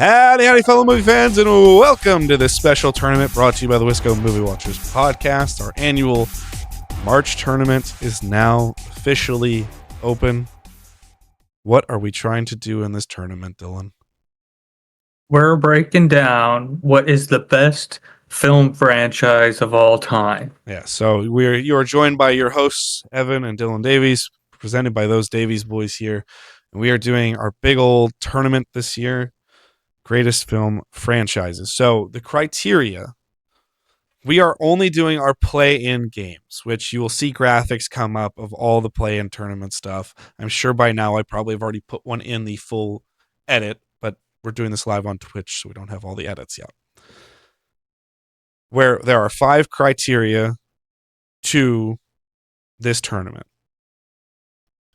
Howdy, fellow movie fans, and welcome to this special tournament brought to you by the Wisco Movie Watchers Podcast. Our annual March tournament is now officially open. What are we trying to do in this tournament, Dylan? We're breaking down what is the best film franchise of all time. Yeah, so you are joined by your hosts, Evan and Dylan Davies, presented by those Davies boys here. And we are doing our big old tournament this year. Greatest film franchises. So the criteria, we are only doing our play-in games, which you will see graphics come up of all the play-in tournament stuff. I'm sure by now I probably have already put one in the full edit, but we're doing this live on Twitch, so we don't have all the edits yet. Where there are 5 criteria to this tournament.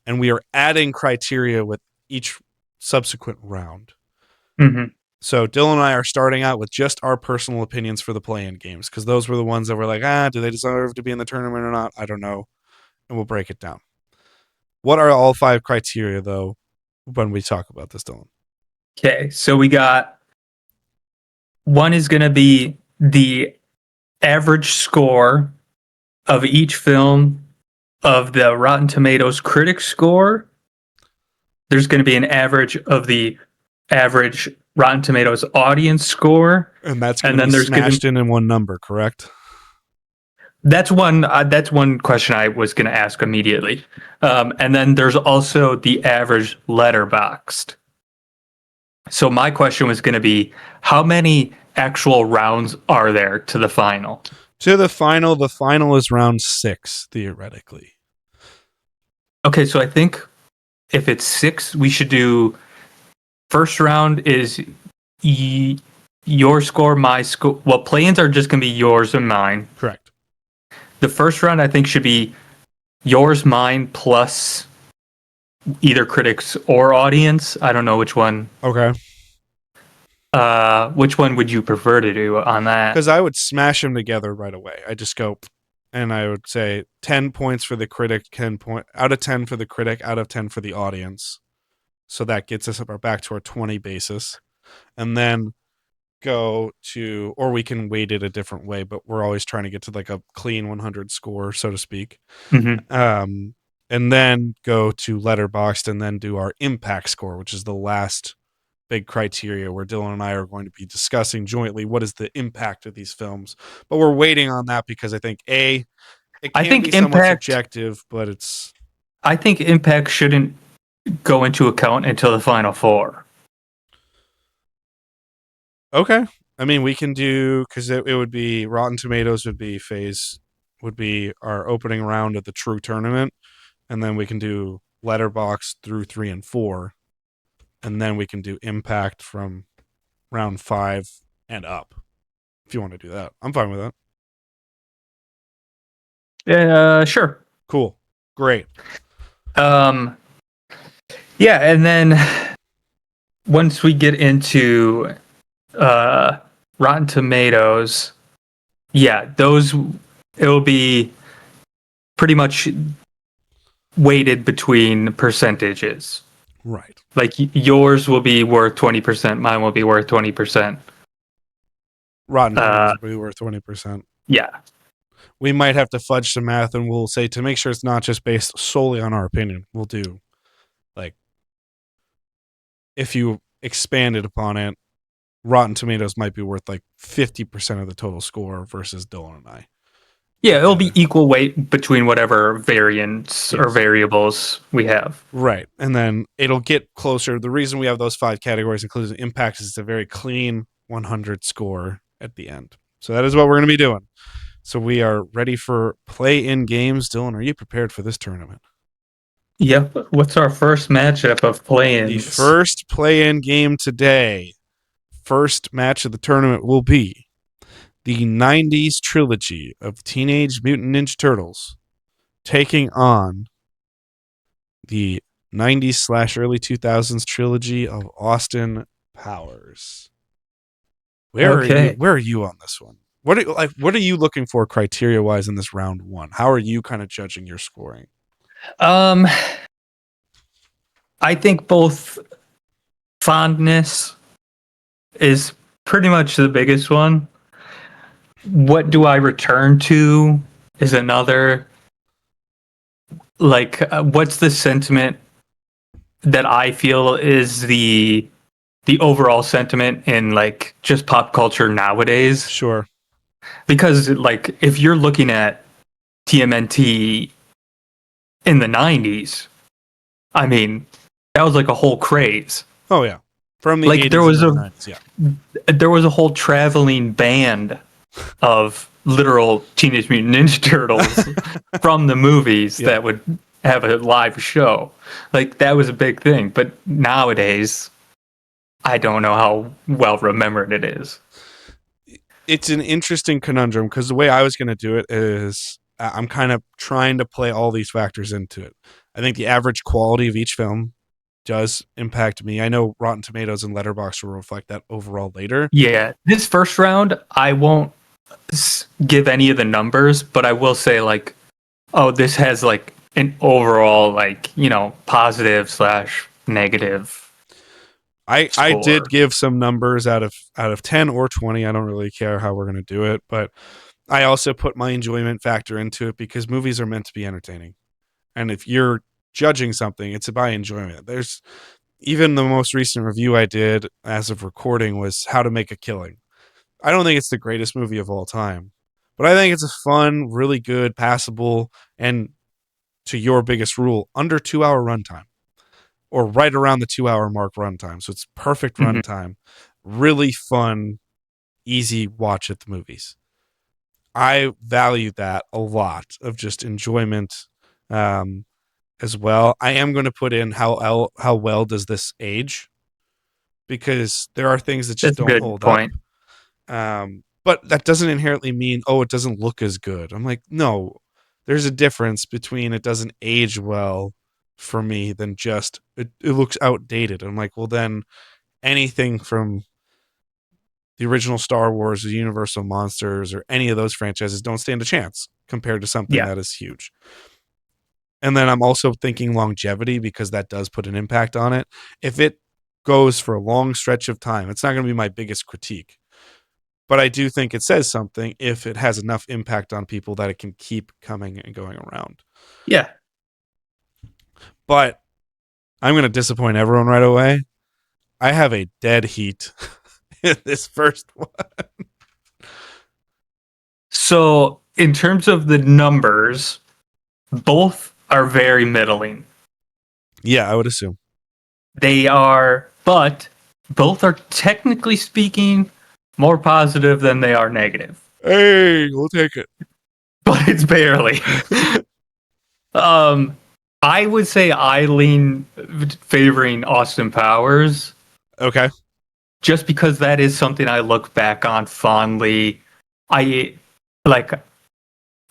And we are adding criteria with each subsequent round. Mm-hmm. So Dylan and I are starting out with just our personal opinions for the play-in games, because those were the ones that were like, do they deserve to be in the tournament or not? I don't know. And we'll break it down. What are all 5 criteria, though, when we talk about this, Dylan? Okay, so we got one is going to be the average score of each film of the Rotten Tomatoes critic score. There's going to be an average of the average Rotten Tomatoes audience score. And that's going to be smashed in one number, correct? That's one question I was going to ask immediately. And then there's also the average letterboxed. So my question was going to be, how many actual rounds are there to the final? To the final is round 6, theoretically. Okay, so I think if it's 6, we should do first round is your score, my score. Well, play-ins are just going to be yours and mine. Correct. The first round, I think, should be yours, mine, plus either critics or audience. I don't know which one. Okay. Which one would you prefer to do on that? Because I would smash them together right away. I just go, and I would say 10 points for the critic, 10 out of 10 for the critic, out of 10 for the audience. So that gets us back to our 20 basis. And then go to, or we can weight it a different way, but we're always trying to get to like a clean 100 score, so to speak. Mm-hmm. And then go to Letterboxd and then do our impact score, which is the last big criteria where Dylan and I are going to be discussing jointly what is the impact of these films. But we're waiting on that because I think it can be somewhat subjective, but it's... I think impact shouldn't go into account until the final 4. Okay. I mean, we can do, because it would be Rotten Tomatoes would be our opening round at the true tournament, and then we can do Letterboxd through 3 and 4, and then we can do impact from round 5 and up. If you want to do that, I'm fine with that. Yeah, sure. Cool. Great. Yeah, and then once we get into Rotten Tomatoes, yeah, it'll be pretty much weighted between percentages. Right. Like yours will be worth 20%, mine will be worth 20%. Rotten Tomatoes will be worth 20%. Yeah. We might have to fudge some math, and we'll say, to make sure it's not just based solely on our opinion, we'll do, like, if you expanded upon it, Rotten Tomatoes might be worth like 50% of the total score versus Dylan and I. Yeah, it'll be equal weight between whatever variants or variables we have. Right. And then it'll get closer. The reason we have those 5 categories, including impact, is it's a very clean 100 score at the end. So that is what we're going to be doing. So we are ready for play-in games. Dylan, are you prepared for this tournament? Yep. What's our first matchup of play-ins? The first play-in game today, first match of the tournament, will be the 90s trilogy of Teenage Mutant Ninja Turtles taking on the 90s / early 2000s trilogy of Austin Powers. Where are you on this one? What are you looking for criteria wise in this round 1? How are you kind of judging your scoring? I think both fondness is pretty much the biggest one. What do I return to is another. Like, what's the sentiment that I feel is the overall sentiment in like just pop culture nowadays? Sure. Because like if you're looking at TMNT in the 90s, I mean, that was like a whole craze. Oh yeah, from the Like 80s and early 90s. Yeah. there was a whole traveling band of literal Teenage Mutant Ninja Turtles from the movies Yeah. that would have a live show. Like that was a big thing. But nowadays, I don't know how well remembered it is. It's an interesting conundrum because the way I was going to do it is I'm kind of trying to play all these factors into it. I think the average quality of each film does impact me. I know Rotten Tomatoes and Letterboxd will reflect that overall later. Yeah, this first round, I won't give any of the numbers, but I will say like, oh, this has like an overall like positive slash negative I did score. give some numbers out of 10 or 20. I don't really care how we're going to do it, but I also put my enjoyment factor into it because movies are meant to be entertaining. And if you're judging something, it's by enjoyment. There's even the most recent review I did as of recording was How to Make a Killing. I don't think it's the greatest movie of all time, but I think it's a fun, really good, passable, and to your biggest rule, under 2 hour runtime or right around the 2 hour mark runtime. So it's perfect Mhm. runtime, really fun, easy watch at the movies. I value that a lot of just enjoyment um, as well. I am going to put in how well does this age because there are things that just That's a don't good hold up. point. But that doesn't inherently mean it doesn't look as good. I'm like, no, there's a difference between it doesn't age well for me than just it looks outdated. I'm like, well then anything from the original Star Wars or Universal Monsters or any of those franchises don't stand a chance compared to something Yeah, that is huge. And then I'm also thinking longevity because that does put an impact on it. If it goes for a long stretch of time, it's not going to be my biggest critique. But I do think it says something if it has enough impact on people that it can keep coming and going around. yeah. But I'm going to disappoint everyone right away. I have a dead heat in this first one. So in terms of the numbers, both are very middling. Yeah, I would assume. They are, but both are technically speaking more positive than they are negative. Hey, we'll take it. But it's barely. um, I would say I lean favoring Austin Powers Okay. just because that is something I look back on fondly. I like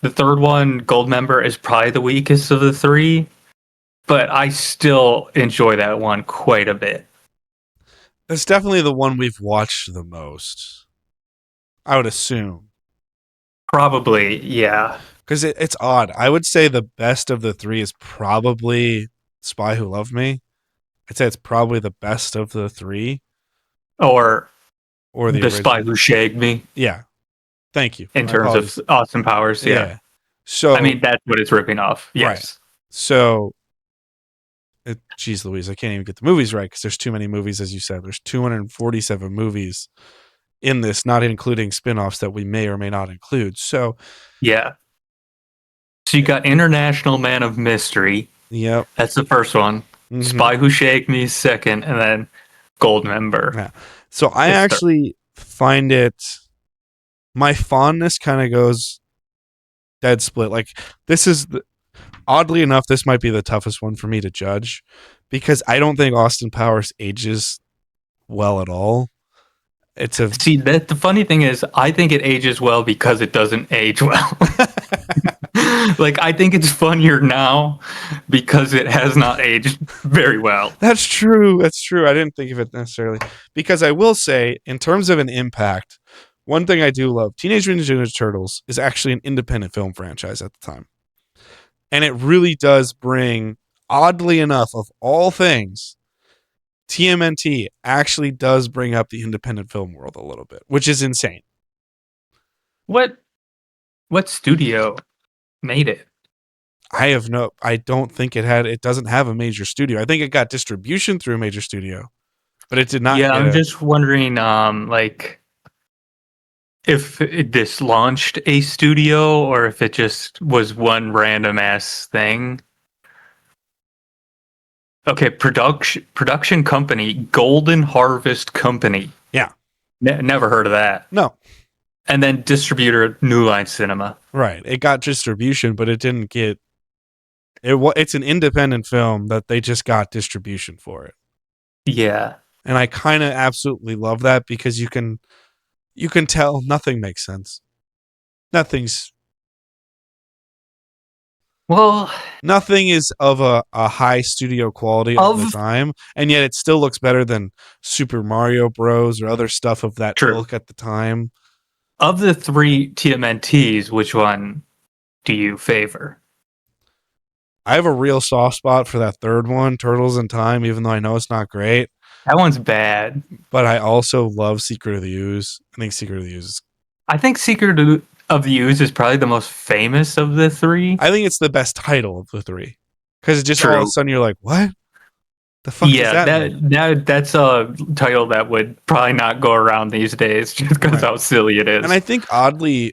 the third one, Gold Member, is probably the weakest of the three, but I still enjoy that one quite a bit. It's definitely the one we've watched the most. I would assume. Probably, yeah. Because it's odd. I would say the best of the three is probably Spy Who Loved Me. I'd say it's probably the best of the three Or or the The Spy original. Who Shagged Me Yeah. Thank you. in My terms of apologies. Austin Powers, yeah. Yeah. I So, mean, that's what it's ripping off. right. Yes. So, geez Louise, I can't even get the movies right because there's too many movies, as you said. There's 247 movies in this, not including spin offs that we may or may not include. So, Yeah. So you got International Man of Mystery. yep. That's the first one. Mm-hmm. Spy Who Shagged Me is second, and then Gold Member Yeah. So I is third. actually find it, my fondness kind of goes dead split. Like, this is, oddly enough, this might be the toughest one for me to judge because I don't think Austin Powers ages well at all. It's a, See, that the funny thing is, I think it ages well because it doesn't age well. Like, I think it's funnier now because it has not aged very well. that's true. That's true. I didn't think of it necessarily because I will say, in terms of an impact, one thing I do love, Teenage Mutant Ninja Turtles is actually an independent film franchise at the time. And it really does bring, oddly enough, of all things, TMNT actually does bring up the independent film world a little bit, which is insane. What what studio made it? I don't think it doesn't have a major studio. I think it got distribution through a major studio, but it did not Yeah, get I'm a, just wondering, like if this launched a studio or if it just was one random ass thing. Okay, production company, Golden Harvest Company. yeah, Never heard of that. no, And then distributor New Line Cinema. right. It got distribution, but it didn't get it's an independent film that they just got distribution for it. Yeah. And I kind of absolutely love that because you can tell nothing makes sense. Nothing's Well, nothing is of a high studio quality of the of time, and yet it still looks better than Super Mario Bros. Or other stuff of that true. ilk at the time. Of the three TMNTs, which one do you favor? I have a real soft spot for that third one, Turtles in Time, even though I know it's not great. That one's bad. But I also love Secret of the Ooze. I think Secret of the Ooze is, I think Secret of the Ooze is probably the most famous of the three. I think it's the best title of the three. Because just all of a True. sudden you're like, what? The fuck does Yeah, that mean? that's a title that would probably not go around these days just because Right. how silly it And is. I think oddly,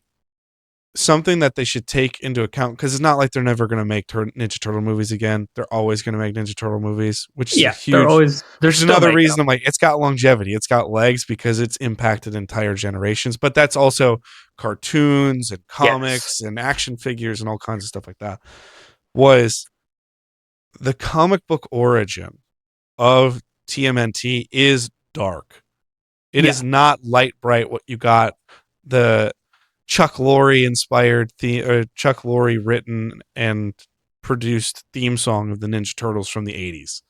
something that they should take into account, because it's not like they're never going to make Ninja Turtle movies again. They're always going to make Ninja Turtle movies, which is a Yeah, they're huge, always they're which is still another making reason them. I'm like, it's got longevity, it's got legs because it's impacted entire generations. But that's also cartoons and Yes. comics and action figures and all kinds of stuff like that. Was the comic book origin of TMNT is dark. It Yeah. is not light bright what you got the Chuck Lorre inspired Chuck Lorre written and produced theme song of the Ninja Turtles from the 80s.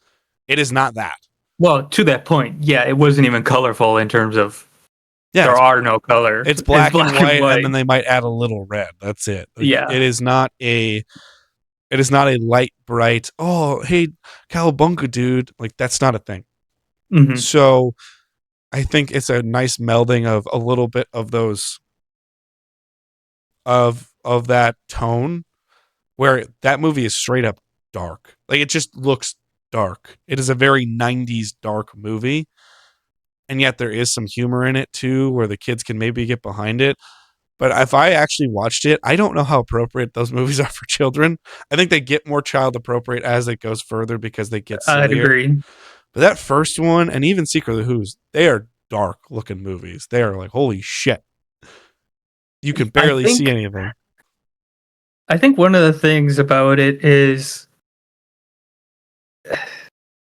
It is not that. Well, to that point, yeah, it wasn't even colorful in terms of Yeah, there are no color. it's It's black and black and white and white. then they might add a little red. That's it. Like, Yeah. it is not a light bright, oh, hey, cowabunga dude. Like that's not a thing. Hmm. So, I think it's a nice melding of a little bit of those of that tone where that movie is straight up dark. Like it just looks dark. It is a very 90s dark movie. And yet there is some humor in it too, where the kids can maybe get behind it. But if I actually watched it, I don't know how appropriate those movies are for children. I think they get more child appropriate as it goes further because they get I'd sillier. agree. But that first one and even Secret of the Who's, they are dark looking movies. They are like, holy shit. You can I barely see think anything. I think one of the things about it is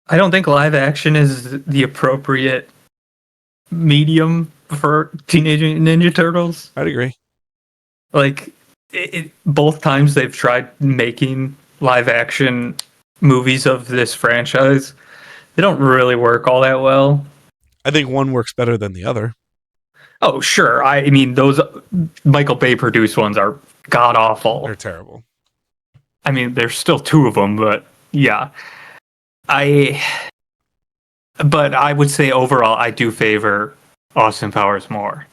I don't think live action is the appropriate medium for Teenage Mutant Ninja Turtles. I'd agree. Like both times they've tried making live action movies of this franchise, they don't really work all that well. I think one works better than the other. Oh, sure. I mean, those Michael Bay produced ones are god awful. They're terrible. I mean, there's still two of them, but yeah. I but I would say overall I do favor Austin Powers more.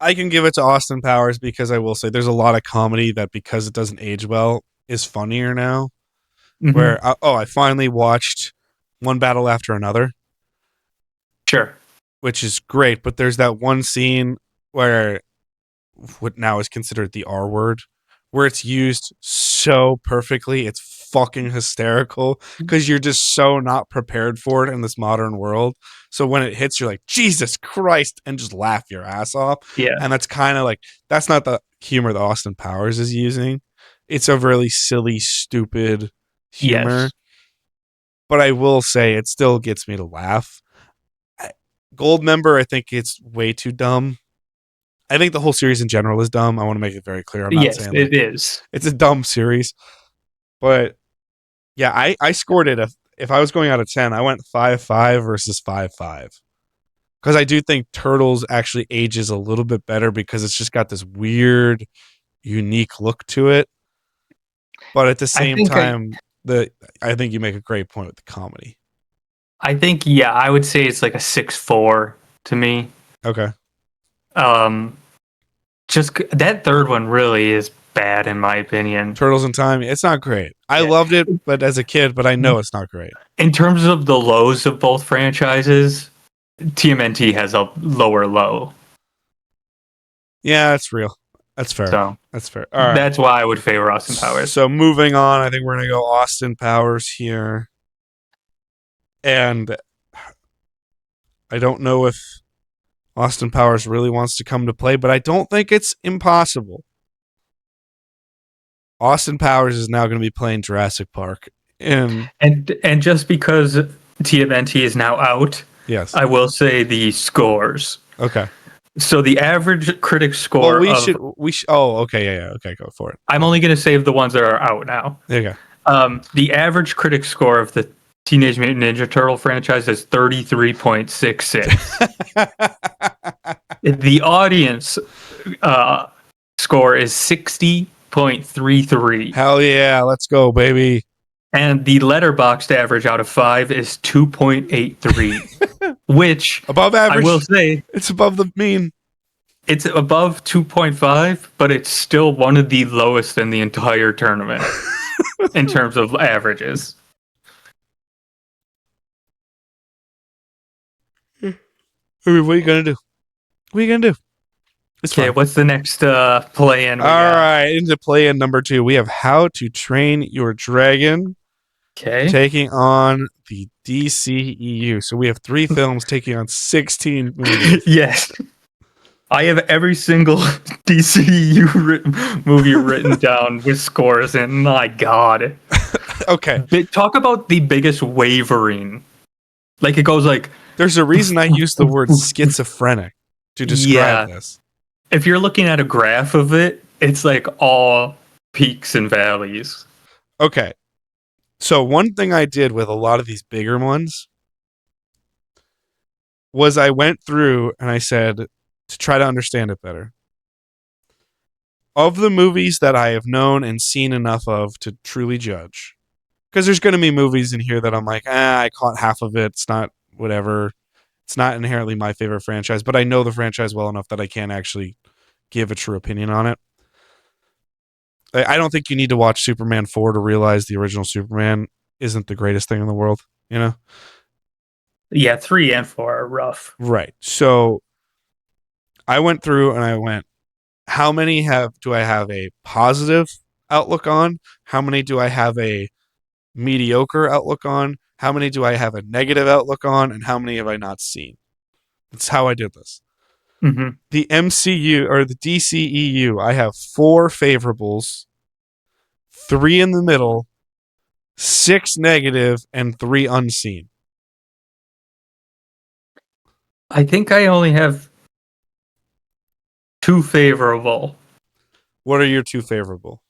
I can give it to Austin Powers because I will say there's a lot of comedy that because it doesn't age well is funnier now. Mm-hmm. I finally watched One Battle After Another, Sure. which is great, but there's that one scene where what now is considered the R word, where it's used so perfectly. It's fucking hysterical because you're just so not prepared for it in this modern world. So when it hits, you're like, Jesus Christ, and just laugh your ass off. Yeah. And that's kind of like, that's not the humor that Austin Powers is using. It's a really silly, stupid humor. Yes. But I will say it still gets me to laugh. Goldmember, I think it's way too dumb. I think the whole series in general is dumb. I want to make it very clear. I'm not Yes, saying like it is. it's a dumb series, but yeah, I scored it. If I was going out of 10, I went 5.5 versus 5.5 because I do think Turtles actually ages a little bit better because it's just got this weird, unique look to it. But at the I same think I time, I think you make a great point with the comedy. I think, yeah, I would say it's like a 6-4 to me. Okay. Um, that third one really is bad in my opinion. Turtles in Time. It's not great. I Yeah. loved it, but as a kid, but I know it's not great. In terms of the lows of both franchises, TMNT has a lower low. Yeah, that's real. That's fair. So That's fair. All right. that's why I would favor Austin Powers. So moving on, I think we're gonna go Austin Powers here, and I don't know if Austin Powers really wants to come to play, but I don't think it's impossible. Austin Powers is now going to be playing Jurassic Park. And just because TMNT is now out, yes, I will say the scores. okay. So the average critic Well, score we should. Oh, okay, yeah. Okay, go for it. I'm only going to save the ones that are out now. There you The average critic score of the Teenage Mutant Ninja Turtle franchise is 33.66. The audience score is 60.33. Hell yeah, let's go, baby. And the letterboxed average out of 5 is 2.83, which above average. I will say it's above the mean. It's above 2.5, but it's still one of the lowest in the entire tournament in terms of averages. I mean, what are you gonna do? What are you gonna do? It's okay, fine. what's the next play-in? All right, into play-in number 2, we have How to Train Your Dragon. Okay. Taking on the DCEU. So we have 3 films taking on 16 movies. Yes. I have every single DCEU movie written down with scores, and my God. Okay. Talk about the biggest wavering. Like, it goes like... There's a reason I use the word schizophrenic to describe this. If you're looking at a graph of it, it's like all peaks and valleys. Okay. So one thing I did with a lot of these bigger ones was I went through and I said, to try to understand it better, of the movies that I have known and seen enough of to truly judge, because there's going to be movies in here that I'm like, I caught half of it. It's not whatever. It's not inherently my favorite franchise, but I know the franchise well enough that I can actually give a true opinion on it. I don't think you need to watch Superman 4 to realize the original Superman isn't the greatest thing in the world, you know? Yeah, 3 and 4 are rough. Right. So I went through and I went, how many do I have a positive outlook on? How many do I have a mediocre outlook on? How many do I have a negative outlook on? And how many have I not seen? That's how I did this. Mm-hmm. The MCU or the DCEU, I have 4 favorables, 3 in the middle, 6 negative, and 3 unseen. I think I only have 2 favorable. What are your 2 favorable?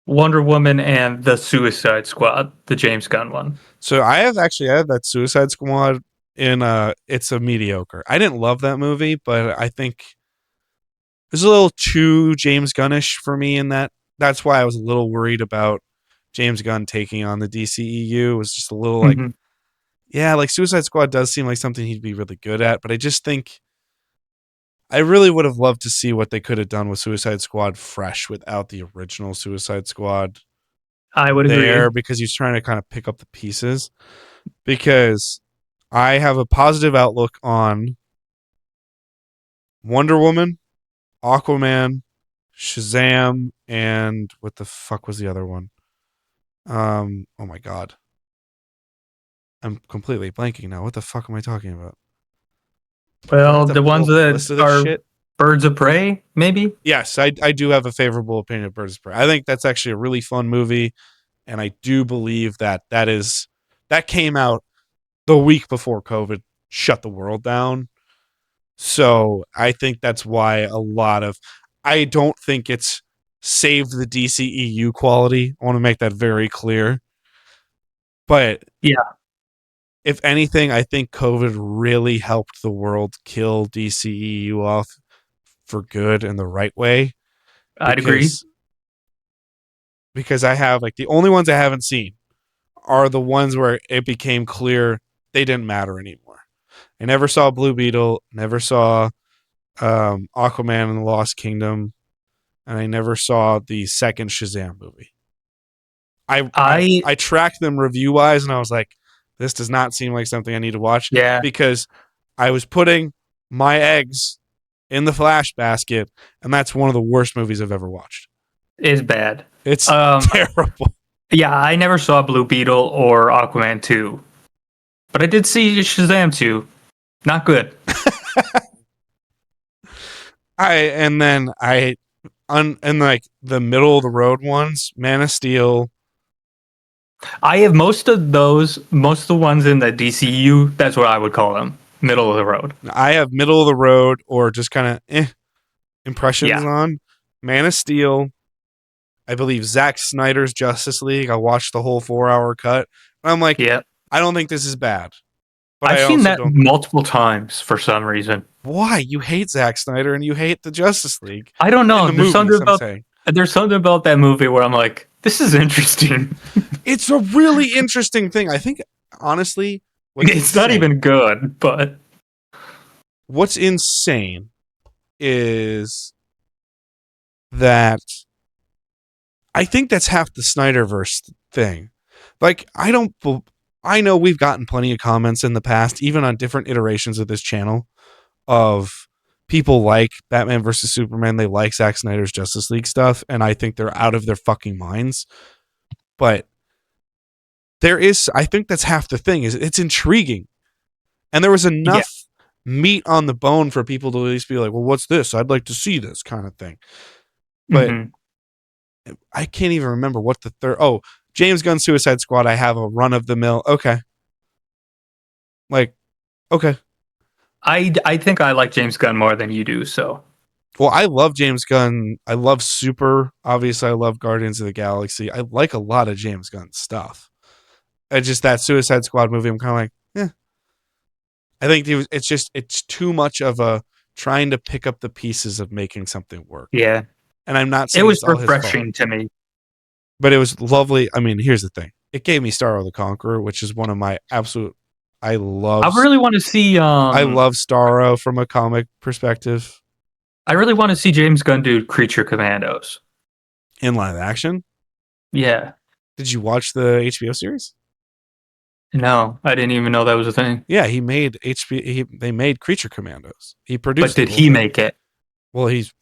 Wonder Woman and the Suicide Squad, the James Gunn one. So I have that Suicide Squad in it's a mediocre. I didn't love that movie, but I think it's a little too James Gunnish for me in that. That's why I was a little worried about James Gunn taking on the DCEU. It was just a little like, yeah, like Suicide Squad does seem like something he'd be really good at, but I just think I really would have loved to see what they could have done with Suicide Squad fresh without the original Suicide Squad. I would agree. Because he's trying to kind of pick up the pieces. Because I have a positive outlook on Wonder Woman, Aquaman, Shazam, and what the fuck was the other one? Oh my God. I'm completely blanking now. What the fuck am I talking about? Well, the ones that are shit? Birds of Prey, maybe? Yes, I do have a favorable opinion of Birds of Prey. I think that's actually a really fun movie, and I do believe that came out the week before COVID shut the world down. So I think that's why I don't think it's saved the DCEU quality. I want to make that very clear. But yeah, if anything, I think COVID really helped the world kill DCEU off for good and the right way. I'd agree. Because I have, like, the only ones I haven't seen are the ones where it became clear they didn't matter anymore. I never saw Blue Beetle, never saw Aquaman and the Lost Kingdom, and I never saw the second Shazam movie. I I tracked them review wise, and I was like, this does not seem like something I need to watch yeah, because I was putting my eggs in the Flash basket, and that's one of the worst movies I've ever watched. is bad. It's Um, terrible. yeah, I never saw Blue Beetle or Aquaman 2, but I did see Shazam 2. Not good. And like the middle of the road ones, Man of Steel. I have most of the ones in the DCU. That's what I would call them, middle of the road. I have middle of the road or just kind of impressions Yeah, on Man of Steel. I believe Zack Snyder's Justice League. I watched the whole 4-hour cut. And I'm like, yeah. I don't think this is bad. But I've I seen also that don't. multiple times for some reason. Why? You hate Zack Snyder and you hate the Justice League. I don't In know. the There's something movies, I'm about saying. that movie where I'm like, this is interesting. It's a really interesting thing. I think, honestly, It's not even good, but what's insane is that I think that's half the Snyderverse thing. Like, I know we've gotten plenty of comments in the past, even on different iterations of this channel, of people like Batman versus Superman. They like Zack Snyder's Justice League stuff, and I think they're out of their fucking minds. But I think that's half the thing, is it's intriguing. And there was enough meat on the bone for people to at least be like, well, what's this? I'd like to see this kind of thing. But I can't even remember what the third. Oh, James Gunn Suicide Squad. I have a run of the mill. Okay. Like, okay. I think I like James Gunn more than you do. So, Well, I love James Gunn. I love Super. Obviously, I love Guardians of the Galaxy. I like a lot of James Gunn stuff. It's just that Suicide Squad movie, I'm kind of like, I think it's too much of a trying to pick up the pieces of making something work. yeah, And I'm not it saying was it's all his fault, refreshing to me. but it was lovely. I mean, here's the thing: it gave me Starro the Conqueror, which is one of my absolute. I really want to see. I love Starro from a comic perspective. I really want to see James Gunn do Creature Commandos In live action. Yeah. Did you watch the HBO series? No, I didn't even know that was a thing. Yeah, he made they made Creature Commandos. He produced. But did he make it? Well, he's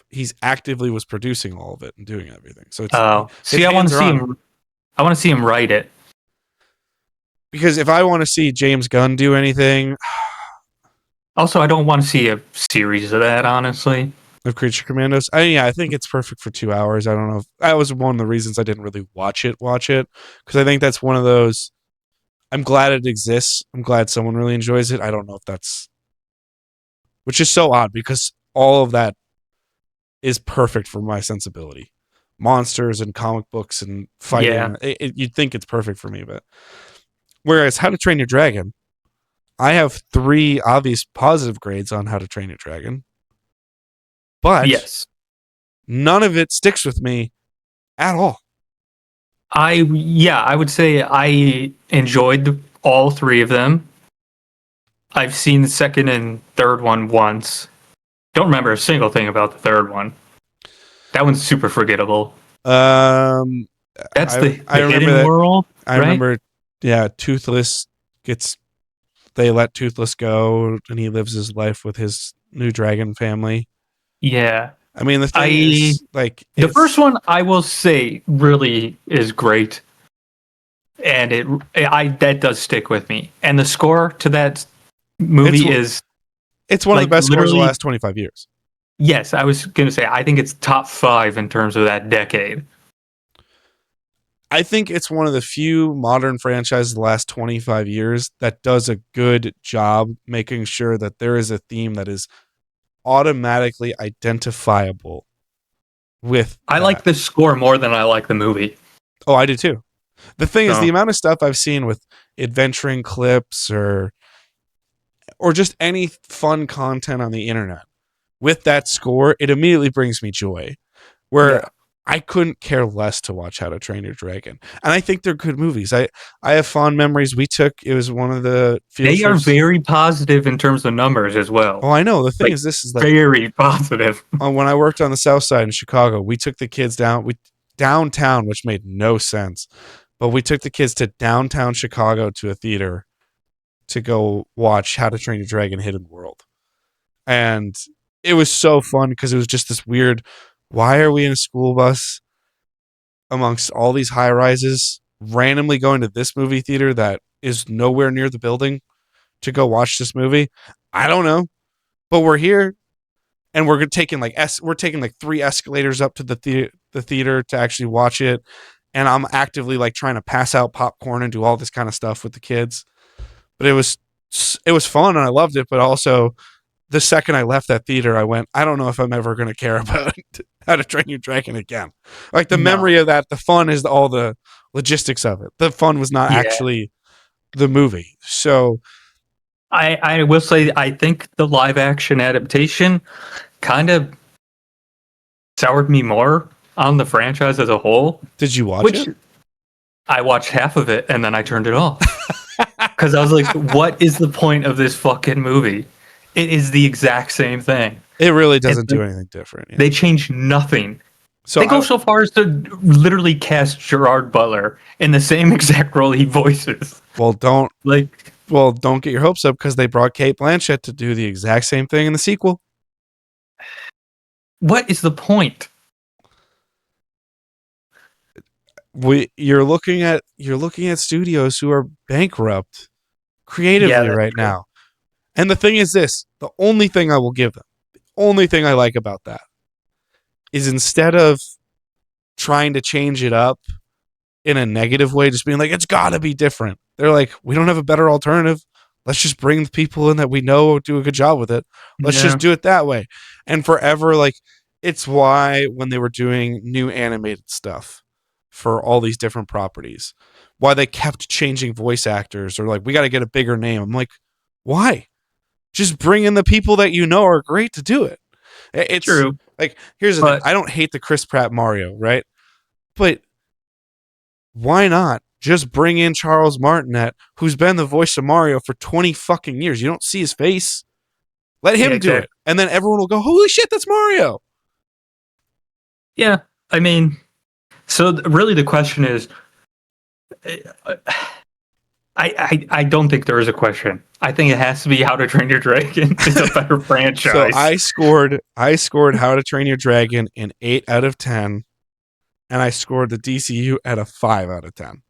actively was producing all of it and doing everything. So it's see, I want to see him. I want to see him write it. Because if I want to see James Gunn do anything, also I don't want to see a series of that. Honestly, of Creature Commandos, I think it's perfect for 2 hours. I don't know. That was one of the reasons I didn't really watch it because I think that's one of those. I'm glad it exists. I'm glad someone really enjoys it. I don't know if that's, which is so odd because all of that is perfect for my sensibility. Monsters and comic books and fighting. yeah. You'd think it's perfect for me, but whereas How to Train Your Dragon, I have 3 obvious positive grades on How to Train Your Dragon, but yes, none of it sticks with me at all. I would say I enjoyed all 3 of them. I've seen the second and third one once. Don't remember a single thing about the third one. That one's super forgettable. That's the remember hidden that, world. I remember, yeah, Toothless they let Toothless go and he lives his life with his new dragon family. Yeah. I mean, the thing is, like, the first one, I will say, really is great, and that does stick with me. And the score to that movie it's one of the best scores of the last 25 years. Yes, I was going to say, I think it's top 5 in terms of that decade. I think it's one of the few modern franchises the last 25 years that does a good job making sure that there is a theme that is automatically identifiable with I like the score more than I like the movie. Oh, I do too. The thing is, the amount of stuff I've seen with adventuring clips or just any fun content on the internet with that score, it immediately brings me joy. Where I couldn't care less to watch How to Train Your Dragon. And I think they're good movies. I have fond memories. It was one of the field They are trips. very positive in terms of numbers as well. Oh, I know. The thing Like, is, this is like very positive. when I worked on the South Side in Chicago, we took the kids downtown, which made no sense. But we took the kids to downtown Chicago to a theater to go watch How to Train Your Dragon Hidden World. And it was so fun because it was just this weird, why are we in a school bus amongst all these high rises, randomly going to this movie theater that is nowhere near the building to go watch this movie? I don't know. But we're here and we're taking like 3 escalators up to the theater to actually watch it. And I'm actively like trying to pass out popcorn and do all this kind of stuff with the kids. But it was fun and I loved it, but also the second I left that theater, I went, I don't know if I'm ever going to care about How to Train Your Dragon again. Like the memory of that, the fun is all the logistics of it. The fun was not actually the movie. So I will say, I think the live action adaptation kind of soured me more on the franchise as a whole. did you watch it? I watched half of it and then I turned it off. Because I was like, what is the point of this fucking movie? It is the exact same thing. It really doesn't do anything different. Yeah. They change nothing. So they go so far as to literally cast Gerard Butler in the same exact role he voices. Well, don't get your hopes up because they brought Cate Blanchett to do the exact same thing in the sequel. What is the point? You're looking at studios who are bankrupt creatively right now. And the thing is this, the only thing I will give them, the only thing I like about that is instead of trying to change it up in a negative way, just being like, it's got to be different. They're like, we don't have a better alternative. Let's just bring the people in that we know do a good job with it. Let's just do it that way. And forever, like, it's why when they were doing new animated stuff for all these different properties, why they kept changing voice actors or like, we got to get a bigger name. I'm like, why? Just bring in the people that you know are great to do it. It's true. Like, here's the thing. I don't hate the Chris Pratt Mario, right? But why not just bring in Charles Martinet, who's been the voice of Mario for 20 fucking years? You don't see his face. Let him do it. And then everyone will go, holy shit, that's Mario. Yeah. I mean, so really the question is, I don't think there is a question. I think it has to be How to Train Your Dragon. It's a better franchise. So I scored How to Train Your Dragon an 8 out of 10, and I scored the DCU at a 5 out of 10.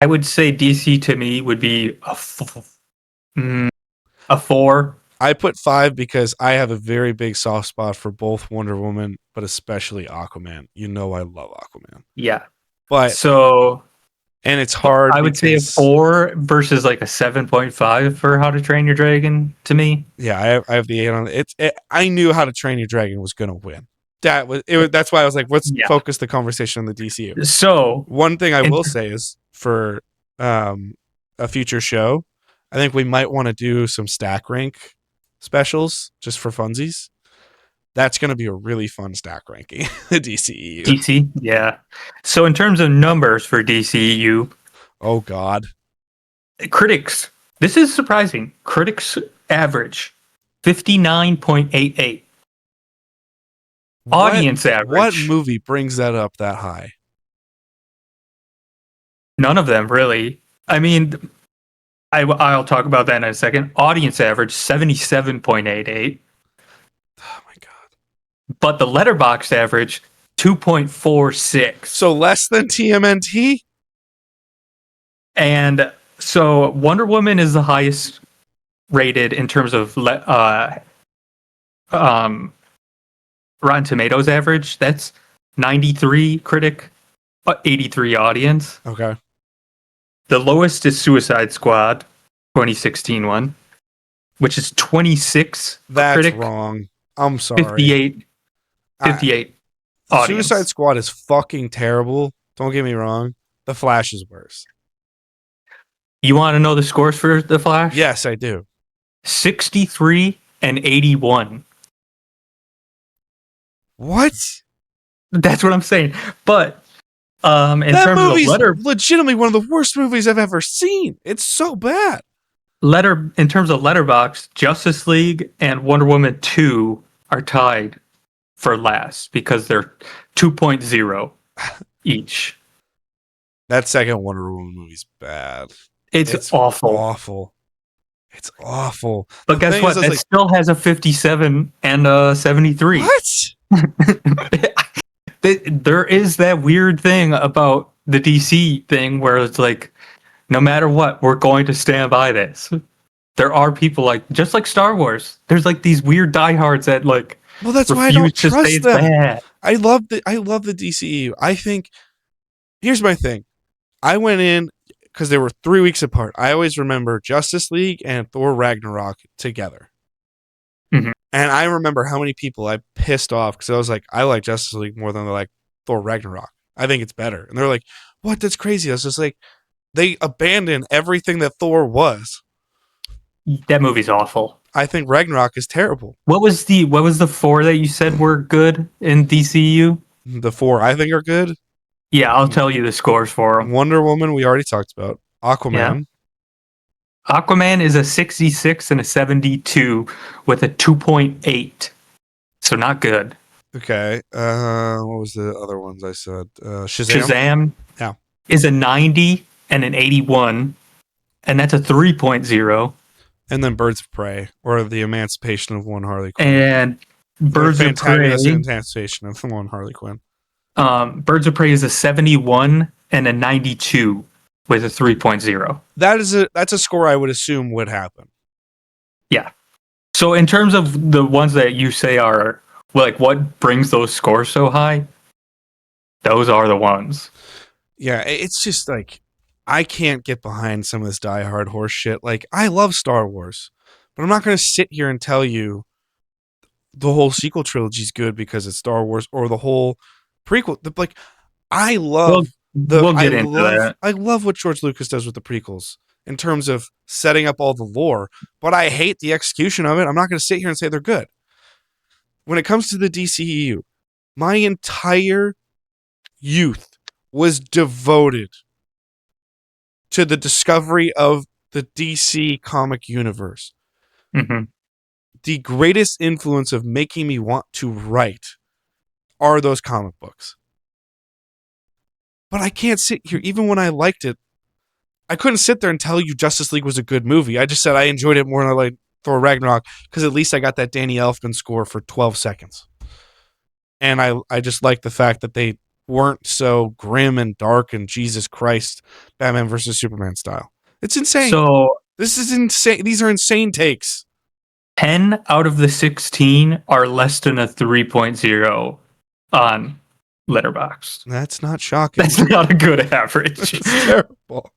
I would say DC to me would be a 4. I put 5 because I have a very big soft spot for both Wonder Woman, but especially Aquaman. You know I love Aquaman. Yeah. But and it's hard. I would say a 4 versus like a 7.5 for How to Train Your Dragon to me. Yeah, I have the 8 on it. I knew How to Train Your Dragon was going to win. That's why I was like, let's focus the conversation on the DCU. So one thing I will say is for a future show, I think we might want to do some stack rank specials just for funsies. That's going to be a really fun stack ranking. The DCEU. DC, yeah. So in terms of numbers for DCEU, oh god, critics. This is surprising. Critics average 59.88. Audience average. What movie brings that up that high? None of them really. I mean, I'll talk about that in a second. Audience average 77.88. Oh my god. But the Letterboxd average 2.46. So less than TMNT? And so Wonder Woman is the highest rated in terms of Rotten Tomatoes average. That's 93 critic, 83 audience. Okay. The lowest is Suicide Squad, 2016 one, which is 26 That's critic. wrong. I'm sorry. 58 audience. Suicide Squad is fucking terrible. Don't get me wrong. The Flash is worse. You want to know the scores for The Flash? Yes, I do. 63 and 81. What? That's what I'm saying. But in That terms of movie's legitimately one of the worst movies I've ever seen. It's so bad. in terms of letterbox, Justice League and Wonder Woman 2 are tied for last because they're 2.0 each. That second Wonder Woman movie's bad. It's awful. Awful. It's awful. But The guess thing what? is, It still has a 57 and a 73. what? There is that weird thing about the DC thing where it's like, no matter what, we're going to stand by this. There are people just like Star Wars. There's like these weird diehards that like Well, that's why I refuse don't to say trust it's them. bad. I love the DCEU. I think here's my thing. I went in because they were 3 weeks apart. I always remember Justice League and Thor Ragnarok together. Mhm. And I remember how many people I pissed off because I was like, I like Justice League more than I like Thor Ragnarok. I think it's better. And they're like, what? That's crazy. I was just like, they abandoned everything that Thor was. That movie's awful. I think Ragnarok is terrible. What was the four that you said were good in DCU? The 4 I think are good. Yeah, I'll tell you the scores for them. Wonder Woman, we already talked about. Aquaman. Yeah. Aquaman is a 66 and a 72 with a 2.8. So not good. Okay. What was the other ones I said? Shazam Yeah. is a 90 and an 81, and that's a 3.0. And then Birds of Prey, or The Emancipation of One Harley Quinn. And Birds of Prey. Emancipation of One Harley Quinn. Birds of Prey is a 71 and a 92 with a 3.0. That's a score I would assume would happen. Yeah. So in terms of the ones that you say are like what brings those scores so high, those are the ones. Yeah, it's just like I can't get behind some of this diehard horse shit. Like I love Star Wars, but I'm not going to sit here and tell you the whole sequel trilogy is good because it's Star Wars or the whole prequel. Like I love we'll get into that. I love what George Lucas does with the prequels in terms of setting up all the lore, but I hate the execution of it. I'm not going to sit here and say they're good. When it comes to the DCEU, my entire youth was devoted to the discovery of the DC comic universe. Mm-hmm. The greatest influence of making me want to write are those comic books. But I can't sit here, even when I liked it, I couldn't sit there and tell you Justice League was a good movie. I just said I enjoyed it more than I liked Thor Ragnarok because at least I got that Danny Elfman score for 12 seconds. And I just like the fact that they weren't so grim and dark and Jesus Christ, Batman versus Superman style. It's insane. So this is insane. These are insane takes. 10 out of the 16 are less than a 3.0 on Letterboxd. That's not shocking. That's not a good average. It's terrible.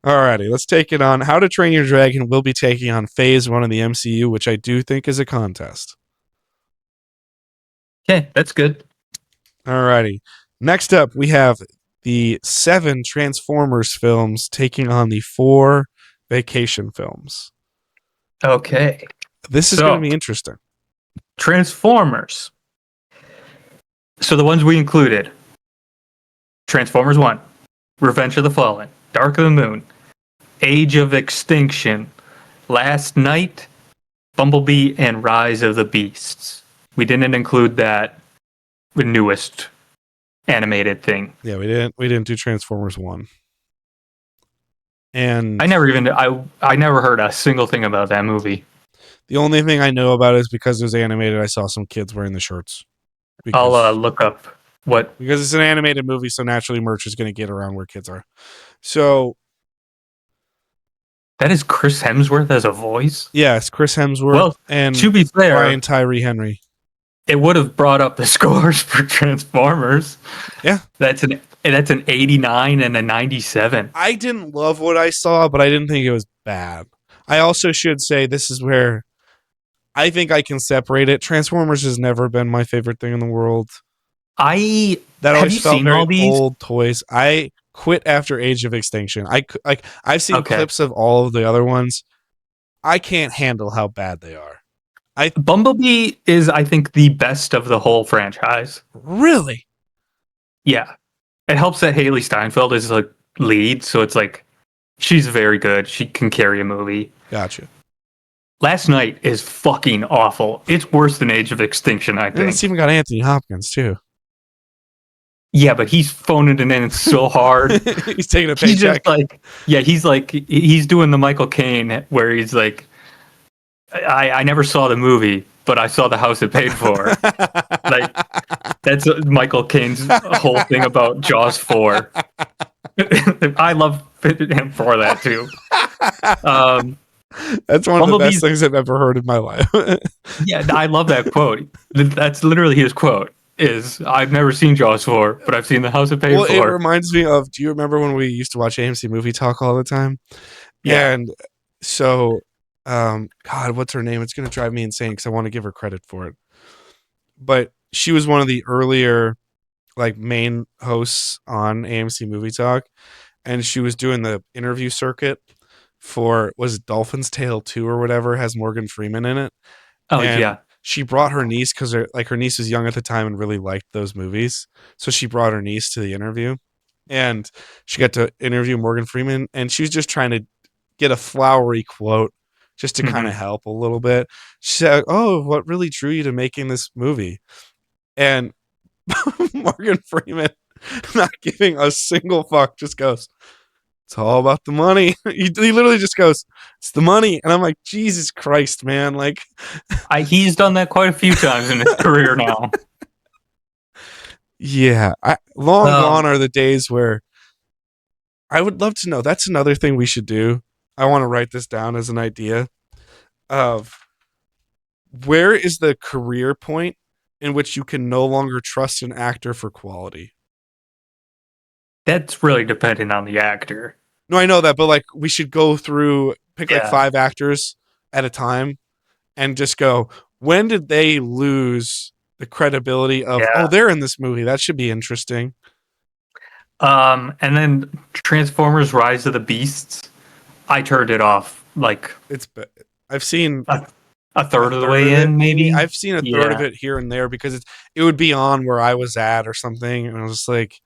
Alrighty, let's take it on. How to Train Your Dragon will be taking on Phase 1 of the MCU, which I do think is a contest. Okay, that's good. Alrighty. Next up, we have the 7 Transformers films taking on the 4 Vacation films. Okay. This is going to be interesting. Transformers. So the ones we included: Transformers 1, Revenge of the Fallen, Dark of the Moon, Age of Extinction, Last Night, Bumblebee, and Rise of the Beasts. We didn't include the newest animated thing. Yeah, we didn't do Transformers 1. And I never heard a single thing about that movie. The only thing I know about it is because it was animated, I saw some kids wearing the shirts. I'll look up what. Because it's an animated movie, so naturally merch is going to get around where kids are. So that is Chris Hemsworth as a voice? Yes, Chris Hemsworth. Well, and to be fair, Brian Tyree Henry. It would have brought up the scores for Transformers. Yeah. That's an 89 and a 97. I didn't love what I saw, but I didn't think it was bad. I also should say this is where I think I can separate it. Transformers has never been my favorite thing in the world. Have you seen all these old toys? I quit after Age of Extinction. I've seen clips of all of the other ones. I can't handle how bad they are. Bumblebee is, I think, the best of the whole franchise. Really? Yeah. It helps that Haley Steinfeld is like lead, so it's like she's very good. She can carry a movie. Gotcha. Last Night is fucking awful. It's worse than Age of Extinction, I And it's think. even got Anthony Hopkins too. Yeah, but he's phoning it in so hard. He's taking a He's just paycheck. he's doing the Michael Caine where he's like, I never saw the movie, but I saw the house it paid for. Like that's Michael Caine's whole thing about Jaws 4. I love him for that too. That's one of the best Bumblebee's things I've ever heard in my life. Yeah, I love that quote. That's literally his quote. Is I've never seen Jaws 4, but I've seen the house it paid Well, it for. reminds me of. Do you remember when we used to watch AMC Movie Talk all the time? Yeah. And so, God, what's her name? It's gonna drive me insane because I want to give her credit for it. But she was one of the earlier, like, main hosts on AMC Movie Talk, and she was doing the interview circuit for, was it Dolphin's Tale 2 or whatever, has Morgan Freeman in it. Oh And yeah. she brought her niece because her niece was young at the time and really liked those movies. So she brought her niece to the interview, and she got to interview Morgan Freeman, and she was just trying to get a flowery quote just to kind of Mhm. help a little bit. She said, "Oh, what really drew you to making this movie?" And Morgan Freeman, not giving a single fuck, just goes, "It's all about the money." He literally just goes, "It's the money." And I'm like, Jesus Christ, man. Like, He's done that quite a few times in his career now. yeah, long Um, gone are the days where I would love to know. That's another thing we should do. I want to write this down as an idea of where is the career point in which you can no longer trust an actor for quality. that's really dependent on the actor. No, I know that, but like we should go through, pick like Yeah. 5 actors at a time and just go, when did they lose the credibility of, oh, Yeah. they're in this movie? That should be interesting. And then Transformers: Rise of the Beasts. I turned it off like It's I've seen a a third of the third way of it, in, maybe. maybe. I've seen a third of Yeah. it here and there because it would be on where I was at or something, and I was just like,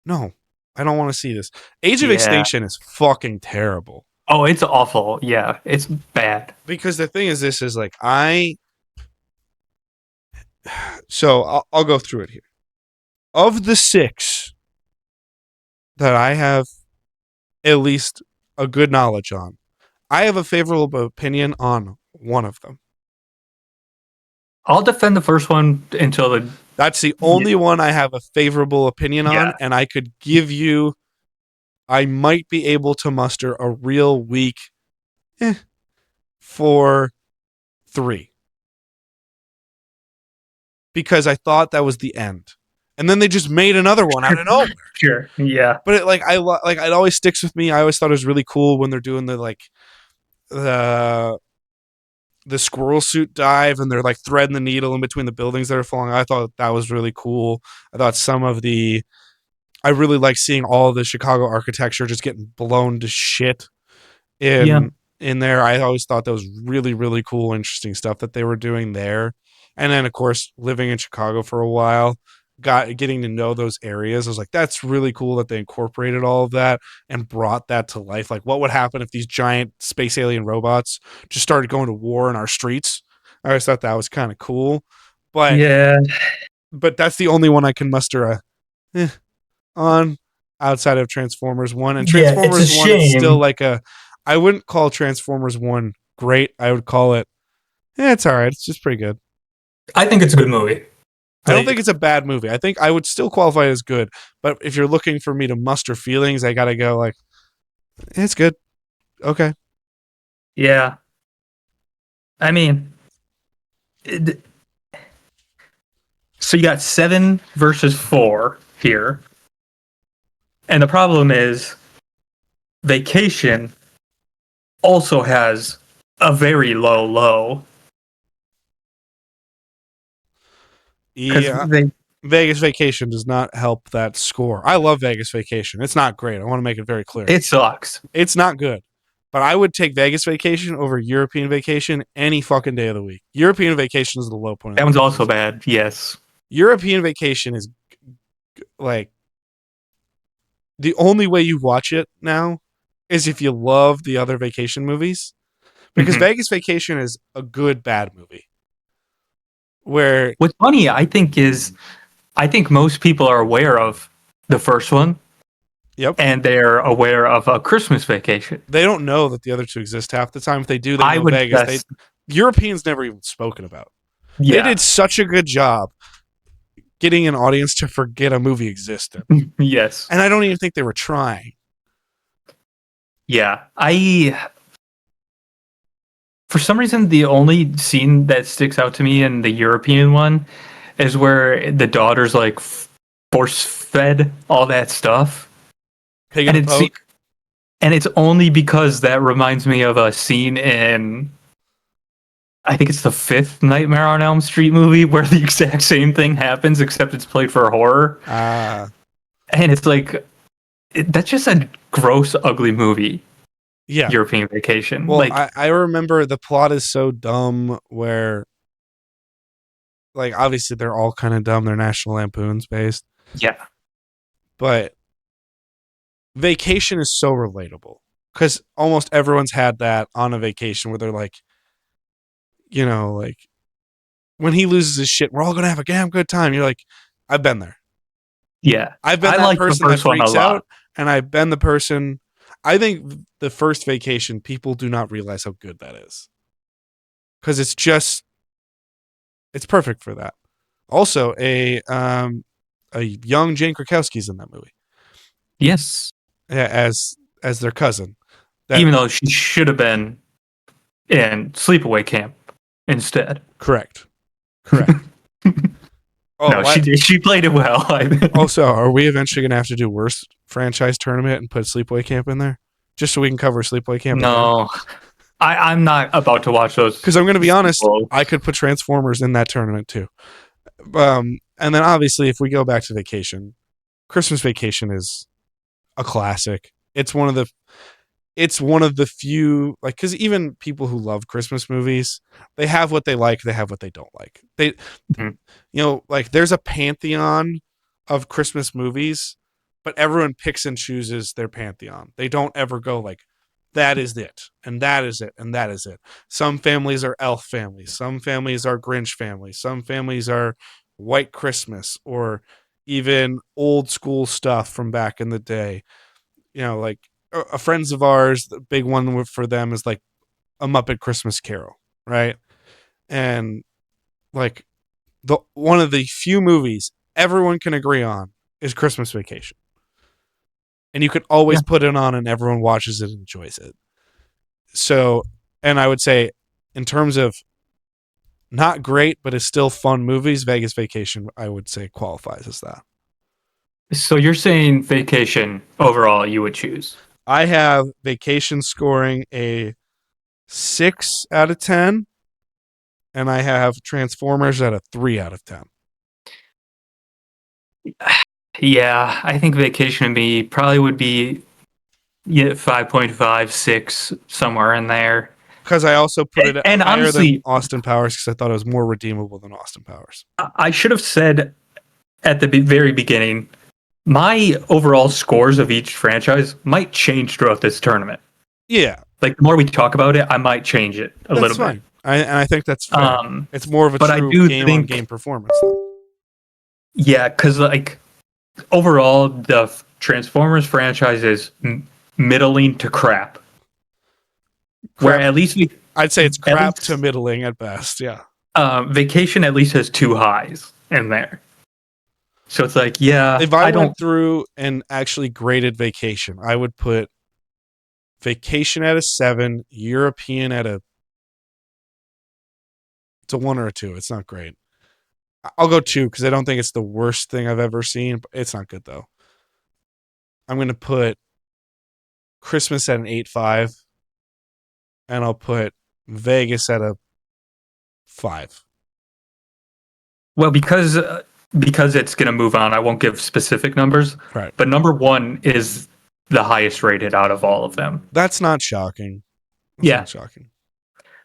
no, I don't want to see this. Age of Yeah. Extinction is fucking terrible. Oh, it's awful. Yeah, it's bad. Because the thing is, this is like so I'll go through it here. Of the 6 that I have at least a good knowledge on, I have a favorable opinion on one of them. I'll defend the first one until the That's the only one I have a favorable opinion on, Yeah. and I could give you, I might be able to muster a real weak for 3. Because I thought that was the end. And then they just made another one out of nowhere. Sure. Yeah. But it always sticks with me. I always thought it was really cool when they're doing the the squirrel suit dive and they're like threading the needle in between the buildings that are falling. I thought that was really cool. I thought I really like seeing all of the Chicago architecture just getting blown to shit Yeah. in there. I always thought that was really, really cool, interesting stuff that they were doing there. And then of course, living in Chicago for a while, getting to know those areas. I was like, that's really cool that they incorporated all of that and brought that to life. Like, what would happen if these giant space alien robots just started going to war in our streets? I always thought that was kind of cool. But Yeah. that's the only one I can muster on outside of Transformers 1. And Yeah, it's a Transformers 1, it's still shame. like I wouldn't call Transformers 1 great. I would call it, it's all right. It's just pretty good. I think it's a good movie. I don't think it's a bad movie. I think I would still qualify it as good. But if you're looking for me to muster feelings, I got to go like, it's good. Okay. Yeah. I mean, so you got 7 versus 4 here. And the problem is Vacation also has a very low. Yeah. They, Vegas Vacation does not help that score. I love Vegas Vacation. It's not great. I want to make it very clear. it sucks. It's not good. But I would take Vegas Vacation over European Vacation any fucking day of the week. European Vacation is the low point. That one's also bad. Yes. European Vacation is like the only way you watch it now is if you love the other vacation movies, because Mhm. Vegas Vacation is a good bad movie. Where What's funny, I think most people are aware of the first one, yep, and they're aware of A Christmas Vacation. they don't know that the other two exist half the time. If they do, they I know would Vegas. They guess, Europeans never even spoken about. They yeah, did such a good job getting an audience to forget a movie existed. yes, And I don't even think they were trying. yeah. For some reason, the only scene that sticks out to me in the European one is where the daughter's like force fed all that stuff, Pig in and a poke. it's only because that reminds me of a scene in, I think it's the fifth Nightmare on Elm Street movie where the exact same thing happens, except it's played for horror. Ah, And it's like, that's just a gross, ugly movie, yeah. European Vacation. Well, Like, I remember the plot is so dumb where, like, obviously they're all kind of dumb. They're National Lampoons based. yeah, But vacation is so relatable because almost everyone's had that on a vacation where they're like, like when he loses his shit, we're all going to have a damn good time. You're like, I've been there. yeah. I've been I that like the person that first one a freaks lot. out, and I've been the person. I think the first vacation, people do not realize how good that is because it's perfect for that. Also, a young Jane Krakowski's in that movie Yes. as their cousin. That Even though she should have been in Sleepaway Camp instead. correct, correct. Oh, No, she what? did. She played it well. Also, are we eventually gonna have to do worst franchise tournament and put Sleepaway Camp in there, just so we can cover Sleepaway Camp again? No, I'm not about to watch those. Because I'm gonna be honest, sequels. I could put Transformers in that tournament too. And then obviously, if we go back to Vacation, Christmas Vacation is a classic. It's one of the few, like, because even people who love Christmas movies, they have what they like, they have what they don't like. Mhm. Like, there's a pantheon of Christmas movies, but everyone picks and chooses their pantheon. They don't ever go like, that is it, and that is it, and that is it. Some families are elf families, some families are Grinch families, some families are White Christmas, or even old school stuff from back in the day. Like friends of ours, the big one for them is like a Muppet Christmas Carol, right? And like the one of the few movies everyone can agree on is Christmas Vacation, and you can Yeah. always put it on, and everyone watches it and enjoys it. So, and I would say, in terms of not great but is still fun movies, Vegas Vacation I would say qualifies as that. So you're saying Vacation overall you would choose? I have Vacation scoring a 6 out of 10, and I have Transformers at a 3 out of 10. Yeah, I think Vacation and Me probably would be 5.5, 6, somewhere in there. Because I also put it And higher than honestly, Austin Powers because I thought it was more redeemable than Austin Powers. I should have said at the very beginning, my overall scores of each franchise might change throughout this tournament. Yeah, Like the more we talk about it, I might change it a that's little bit. fine. And I think that's fair. It's more of a But I true do game on think, game performance, though. yeah, because like overall, the Transformers franchise is middling to crap. Where Crap. at least I'd say it's at crap least, to middling at best. Yeah. Vacation at least has two highs in there. So it's like, yeah, If I I don't. went through and actually graded Vacation, I would put Vacation at a 7, European at it's a 1 or a 2. It's not great. I'll go 2 because I don't think it's the worst thing I've ever seen. But it's not good though. I'm gonna put Christmas at an 8.5, and I'll put Vegas at a 5. Well, because it's gonna move on, I won't give specific numbers. Right. But number one is the highest rated out of all of them. That's not shocking. That's Yeah. not shocking.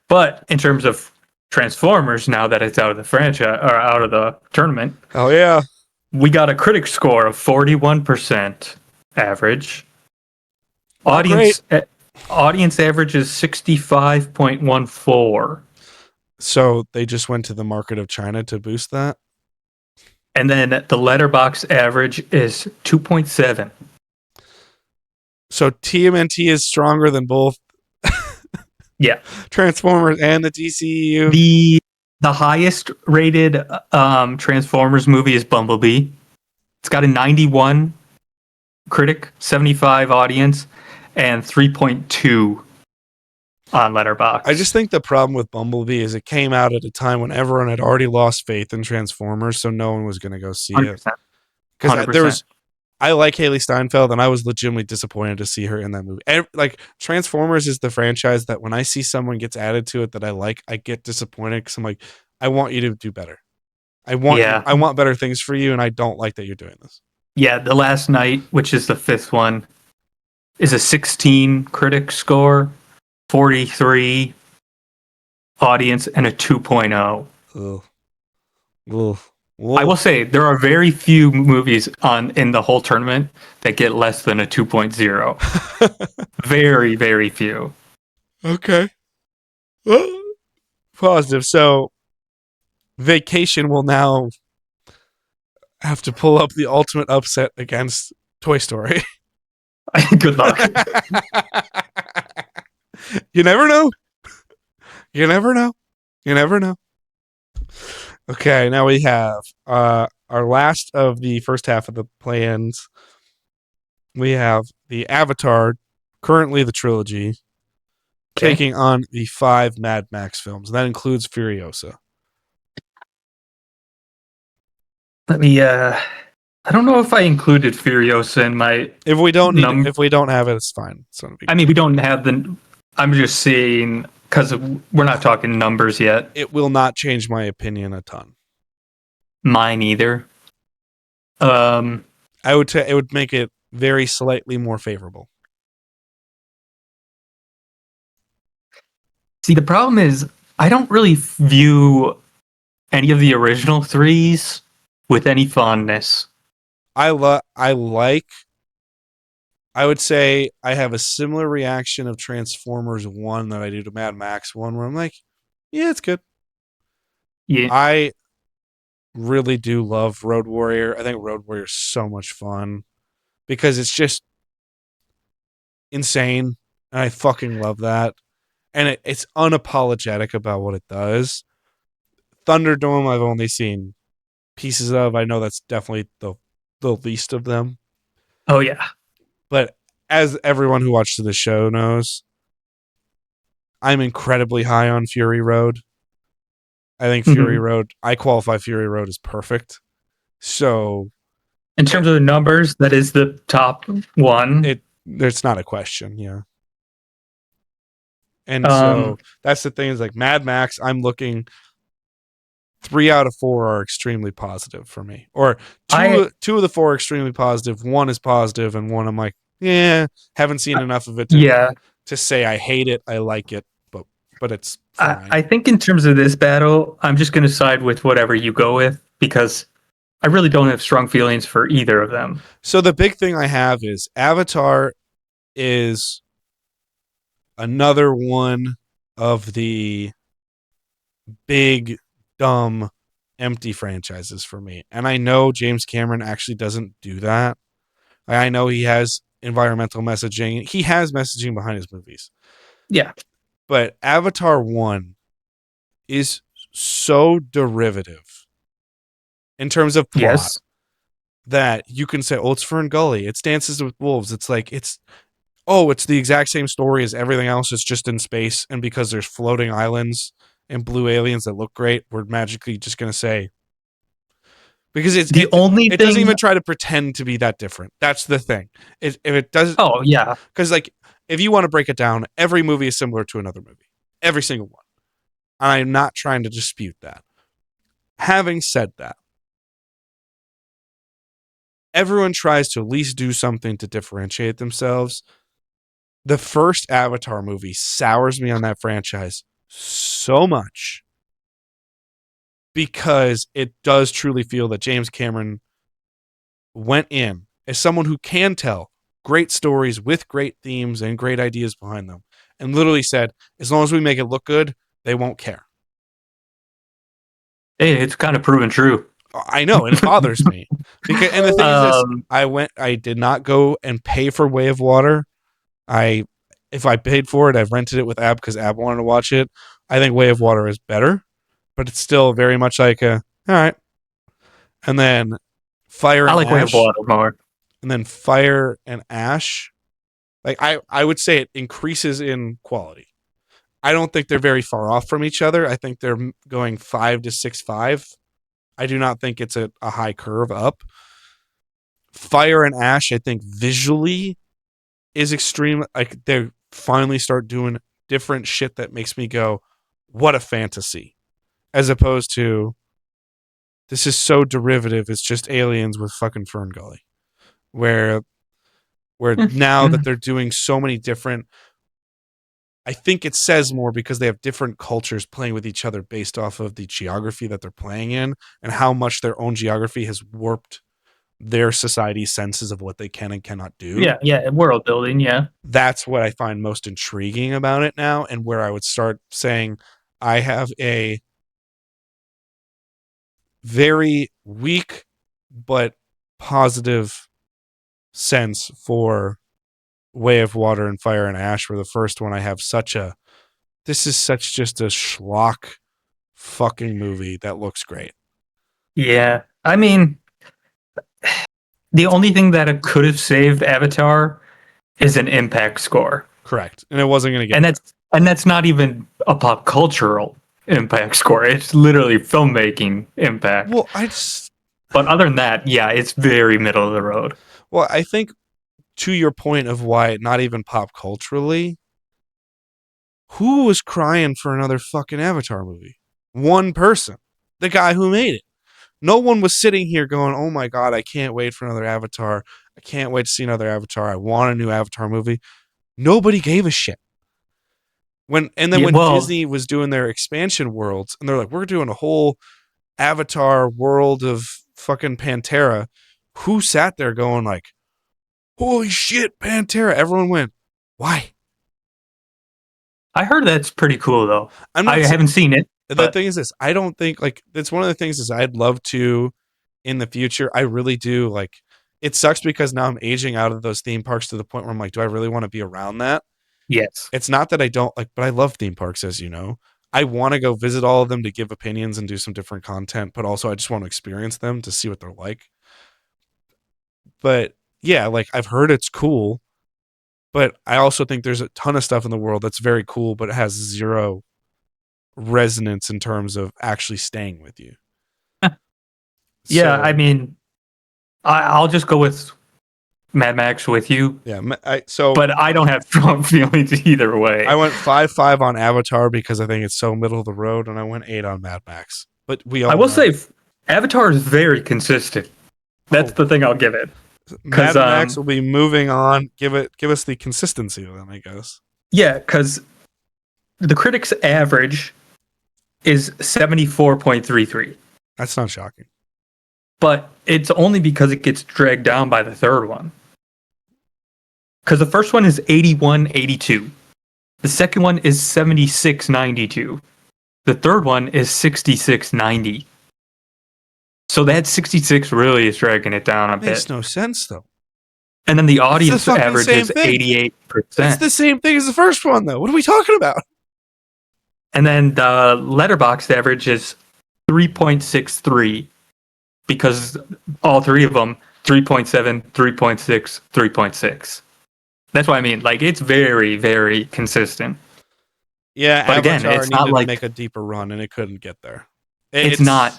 But in terms of Transformers, now that it's out of the franchise or out of the tournament, Oh yeah. We got a critic score of 41% average. Not great. Audience average is 65.14. So they just went to the market of China to boost that. And then the letterbox average is 2.7. So TMNT is stronger than both Yeah. Transformers and the DCEU. The highest rated Transformers movie is Bumblebee. It's got a 91 critic, 75 audience, and 3.2 on Letterboxd. I just think the problem with Bumblebee is it came out at a time when everyone had already lost faith in Transformers, so no one was going to go see 100%. it. Because 100%. I like Haley Steinfeld, and I was legitimately disappointed to see her in that movie. Like Transformers is the franchise that when I see someone gets added to it that I like, I get disappointed because I'm like, I want you to do better. I want better things for you, and I don't like that you're doing this. Yeah, The Last Night, which is the fifth one, is a 16 critic score, 43 audience, and a 2.0. Ugh. Ugh. I will say there are very few movies in the whole tournament that get less than a 2.0. Very, very few. Okay. Positive. So Vacation will now have to pull up the ultimate upset against Toy Story. Good luck. You never know. You never know. You never know. Okay, now we have our last of the first half of the plans. We have the Avatar, currently the trilogy, taking on the 5 Mad Max films. That includes Furiosa. Let me I don't know if I included Furiosa in my If we don't have it, it's fine. I mean, we don't have I'm just saying because we're not talking numbers yet. It will not change my opinion a ton. Mine either. I would it would make it very slightly more favorable. See, the problem is I don't really view any of the original threes with any fondness. I would say I have a similar reaction of Transformers 1 that I do to Mad Max 1, where I'm like, yeah, it's good. Yeah. I really do love Road Warrior. I think Road Warrior is so much fun because it's just insane. And I fucking love that. And it's unapologetic about what it does. Thunderdome, I've only seen pieces of. I know that's definitely the least of them. Oh, yeah. But as everyone who watches the show knows, I'm incredibly high on Fury Road. I think Fury Road, I qualify Fury Road as perfect. So, in terms of the numbers, that is the top one. There's not a question, yeah. And so that's the thing is like Mad Max, I'm looking 3 out of 4 are extremely positive for me. Or two of the 4 are extremely positive. 1 is positive, and 1 I'm like, yeah, haven't seen enough of it to say I hate it, I like it, but it's fine. I think in terms of this battle, I'm just going to side with whatever you go with because I really don't have strong feelings for either of them. So the big thing I have is Avatar is another one of the big, dumb, empty franchises for me. And I know James Cameron actually doesn't do that. I know he has environmental messaging. He has messaging behind his movies. Yeah. But Avatar 1 is so derivative in terms of plot that you can say, oh, it's Fern Gully. It's Dances with Wolves. It's like, it's the exact same story as everything else. It's just in space. And because there's floating islands and blue aliens that look great, we're magically just going to say, because it doesn't even try to pretend to be that different. That's the thing. If it does, oh yeah, because like if you want to break it down, every movie is similar to another movie, every single one. And I'm not trying to dispute that. Having said that, everyone tries to at least do something to differentiate themselves. The first Avatar movie sours me on that franchise so much because it does truly feel that James Cameron went in as someone who can tell great stories with great themes and great ideas behind them, and literally said, as long as we make it look good, they won't care. Hey, it's kind of proven true. I know, and it bothers me because. And the thing is this: Um, I did not go and pay for Way of Water. If I paid for it, I've rented it with Ab because Ab wanted to watch it. I think Way of Water is better, but it's still very much like a all right. And then Fire I and like Way of Ash, Water more. and then Fire and Ash. Like I would say it increases in quality. I don't think they're very far off from each other. I think they're going 5 to 6.5. I do not think it's a high curve up. Fire and Ash, I think visually is extreme. Like they finally start doing different shit that makes me go, "What a fantasy!" As opposed to this is so derivative. It's just aliens with fucking Fern Gully. Where now that they're doing so many different, I think it says more because they have different cultures playing with each other based off of the geography that they're playing in and how much their own geography has warped their society's senses of what they can and cannot do. Yeah, yeah, world building, yeah. That's what I find most intriguing about it now, and where I would start saying I have a very weak but positive sense for Way of Water and Fire and Ash. Where the first one I have such a this is such just a schlock fucking movie that looks great. Yeah. I mean, the only thing that it could have saved Avatar is an impact score. Correct. And it wasn't going to get And that's not even a pop cultural impact score. It's literally filmmaking impact. Well, But other than that, yeah, it's very middle of the road. well, I think to your point of why not even pop culturally, who was crying for another fucking Avatar movie? One person. The guy who made it. No one was sitting here going, "Oh my god, I can't wait for another Avatar. I can't wait to see another Avatar. I want a new Avatar movie." Nobody gave a shit. When Disney was doing their expansion worlds and they're like, "We're doing a whole Avatar world of fucking Pantera," who sat there going like, "Holy shit, Pantera." Everyone went, "Why?" I heard that's pretty cool though. I saying, haven't seen it. the thing is this, I don't think like that's one of the things is I'd love to in the future. I really do like it sucks because now I'm aging out of those theme parks to the point where I'm like, do I really want to be around that? Yes. It's not that I don't like, but I love theme parks, as you know. I want to go visit all of them to give opinions and do some different content, but also I just want to experience them to see what they're like. But yeah, like I've heard it's cool, but I also think there's a ton of stuff in the world that's very cool, but it has zero resonance in terms of actually staying with you. Yeah, So, I mean, I'll just go with Mad Max with you. yeah, But I don't have strong feelings either way. I went 5.5 on Avatar because I think it's so middle of the road, and I went 8 on Mad Max. But I will say Avatar is very consistent. That's the thing I'll give it. Mad Max will be moving on. Give us the consistency then, I guess. Yeah, because the critics' average is 74.33. That's not shocking. But it's only because it gets dragged down by the third one. Because the first one is 81.82. The second one is 76.92. The third one is 66.90. So that 66 really is dragging it down a bit. Makes no sense though. And then the audience average is 88%. It's the same thing as the first one though. What are we talking about? And then the Letterboxd average is 3.63 because all three of them 3.7, 3.6, 3.6. That's what I mean. Like it's very, very consistent. Yeah, but Avatar again, it's not like make a deeper run, and it couldn't get there. It's not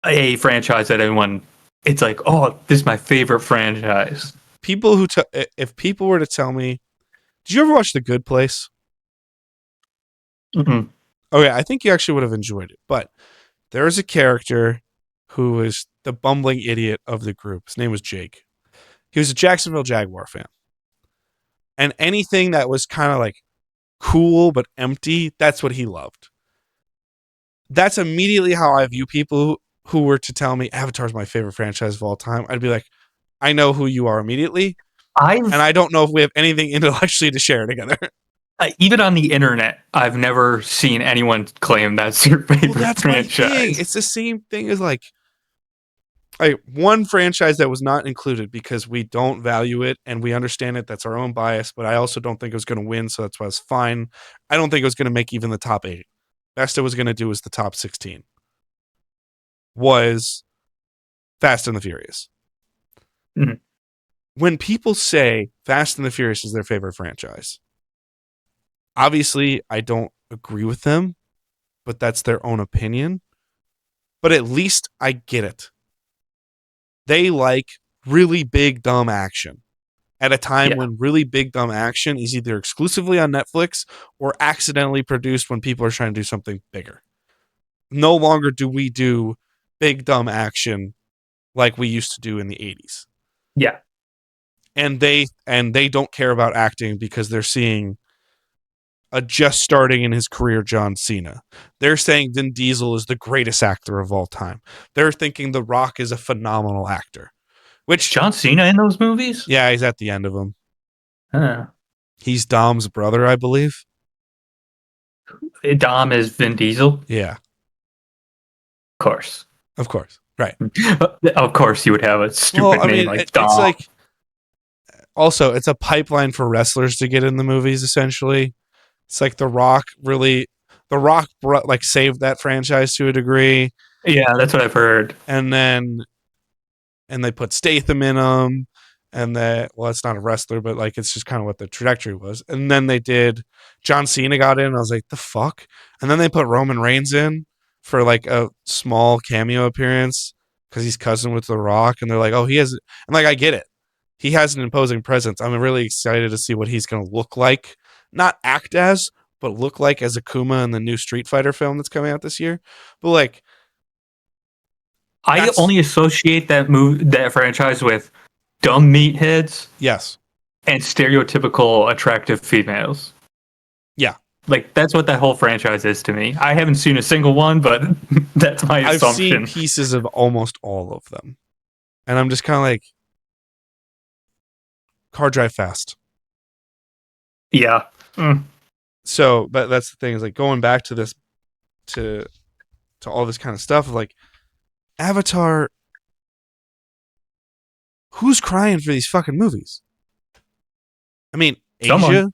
a franchise that everyone. It's like, oh, this is my favorite franchise. People who, if people were to tell me, did you ever watch The Good Place? Mm-hmm. Okay, I think you actually would have enjoyed it. But there is a character who was the bumbling idiot of the group. His name was Jake. He was a Jacksonville Jaguar fan, and anything that was kind of like cool but empty, that's what he loved. That's immediately how I view people who were to tell me Avatar's my favorite franchise of all time, I'd be like, I know who you are immediately, and I've I don't know if we have anything intellectually to share together. even on the internet, I've never seen anyone claim that's their Well, favorite that's my thing. franchise. It's the same thing as like one franchise that was not included because we don't value it and we understand it. That's our own bias, but I also don't think it was going to win, so that's why it's fine. I don't think it was going to make even the top 8. Best it was going to do was the top 16. Was Fast and the Furious. Mhm. When people say Fast and the Furious is their favorite franchise, obviously I don't agree with them, but that's their own opinion. But at least I get it. They like really big, dumb action at a time Yeah. when really big, dumb action is either exclusively on Netflix or accidentally produced when people are trying to do something bigger. No longer do we do big, dumb action like we used to do in the 80s. Yeah. And they don't care about acting because they're seeing a just starting in his career John Cena. They're saying Vin Diesel is the greatest actor of all time. They're thinking The Rock is a phenomenal actor. Is Which, John Cena in those movies? yeah, he's at the end of them. Huh. He's Dom's brother, I believe. Dom is Vin Diesel? Yeah, Of course. of course. Right. Of course you would have a Well, stupid I name mean, like it's Dom. like also it's a pipeline for wrestlers to get in the movies. Essentially, it's like The Rock like saved that franchise to a degree, Yeah, that's what I've heard. and then they put Statham in them, and that well, it's not a wrestler, but like it's just kind of what the trajectory was. And then they did John Cena got in. I was like, the fuck. And then they put Roman Reigns in for like a small cameo appearance because he's cousin with The Rock, and they're like, oh, he has, and like I get it. He has an imposing presence. I'm really excited to see what he's going to look like, not act as, but look like as Akuma in the new Street Fighter film that's coming out this year. But like, I that's only associate that franchise with dumb meatheads yes, and stereotypical attractive females. yeah. Like that's what that whole franchise is to me. I haven't seen a single one, but that's my I've seen assumption. pieces of almost all of them, and I'm just kind of like, car drive fast. Yeah. Mm. So, but that's the thing is like going back to this to all this kind of stuff. Like Avatar, who's crying for these fucking movies? I mean, Someone. Asia.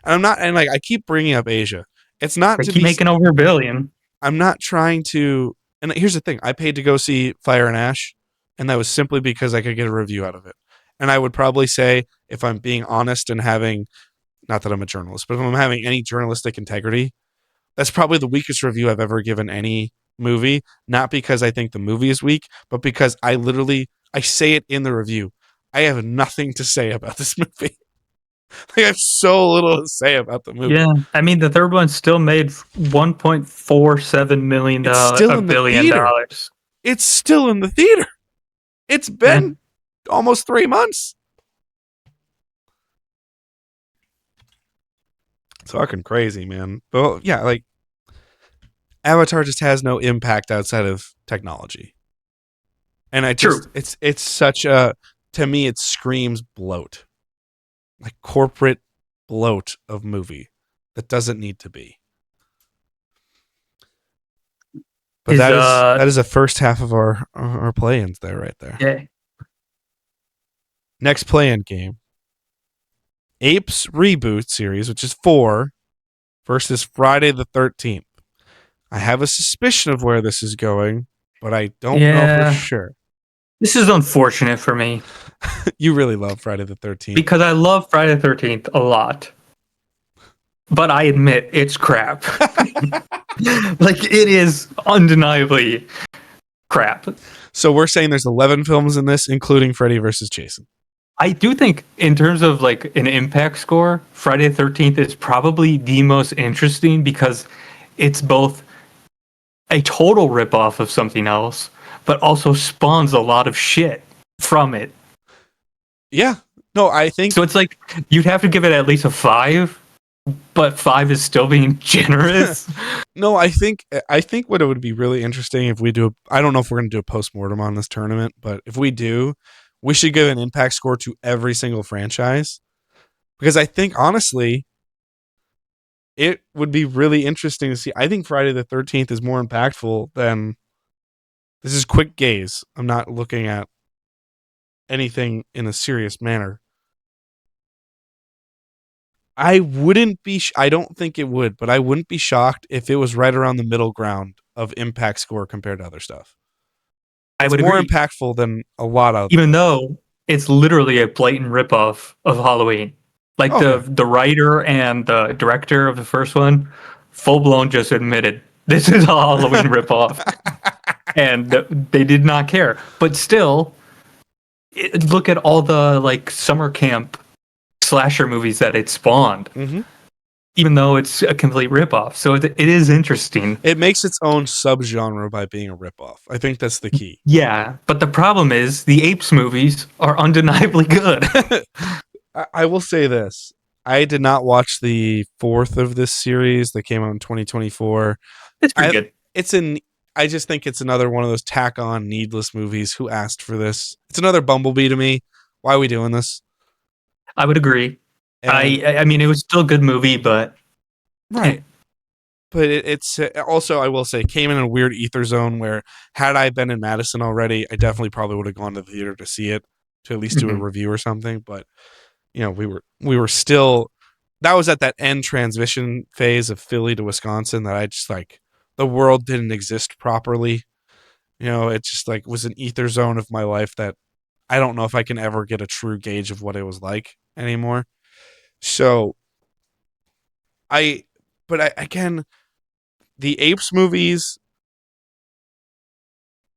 And I'm not, and like I keep bringing up Asia. It's not They to keep be. making over $1 billion. I'm not trying to. And here's the thing: I paid to go see Fire and Ash, and that was simply because I could get a review out of it. And I would probably say, if I'm being honest and having, not that I'm a journalist, but if I'm having any journalistic integrity, that's probably the weakest review I've ever given any movie. Not because I think the movie is weak, but because I say it in the review. I have nothing to say about this movie. Like, I have so little to say about the movie. Yeah. I mean, the third one still made $1.47 million, It's still $1 in the billion. theater. It's still in the theater. It's been almost 3 months. It's fucking crazy, man. But yeah, like Avatar just has no impact outside of technology. And I just True. it's such a, to me it screams bloat. Like corporate bloat of movie that doesn't need to be. But that is a first half of our play-ins there right there. Yeah. Next play-in game. Apes Reboot series, which is 4 versus Friday the 13th. I have a suspicion of where this is going, but I don't know for sure. This is unfortunate for me. You really love Friday the 13th. Because I love Friday the 13th a lot. But I admit it's crap. Like it is undeniably crap. So we're saying there's 11 films in this, including Freddy versus Jason. I do think in terms of like an impact score, Friday the 13th is probably the most interesting because it's both a total ripoff of something else, but also spawns a lot of shit from it. Yeah. No, I think so. It's like you'd have to give it at least a 5 but 5 is still being generous. No, I think what it would be really interesting if we do. I don't know if we're going to do a postmortem on this tournament, but if we do, we should give an impact score to every single franchise because I think honestly, it would be really interesting to see. I think Friday the 13th is more impactful than. This is quick gaze. I'm not looking at anything in a serious manner. I wouldn't be. I don't think it would, but I wouldn't be shocked if it was right around the middle ground of impact score compared to other stuff. I It's would more agree, impactful than a lot of. even though it's literally a blatant ripoff of Halloween. Like Okay. the writer and the director of the first one, full blown just admitted this is a Halloween ripoff, and they did not care. But still, look at all the like summer camp slasher movies that it spawned. Mm-hmm. Even though it's a complete ripoff, so it is interesting. It makes its own subgenre by being a ripoff. I think that's the key. Yeah, but the problem is the Apes movies are undeniably good. I will say this. I did not watch the fourth of this series that came out in 2024. It's pretty good. I just think it's another one of those tack on needless movies. Who asked for this? It's another Bumblebee to me. Why are we doing this? I would agree. And, I mean, it was still a good movie, but right. But it's also, I will say, came in a weird ether zone where had I been in Madison already, I definitely probably would have gone to the theater to see it, to at least do a review or something. But you know, we were still. That was at that end transition phase of Philly to Wisconsin that I just like. The world didn't exist properly. You know, it just like was an ether zone of my life that I don't know if I can ever get a true gauge of what it was like anymore. So again, the Apes movies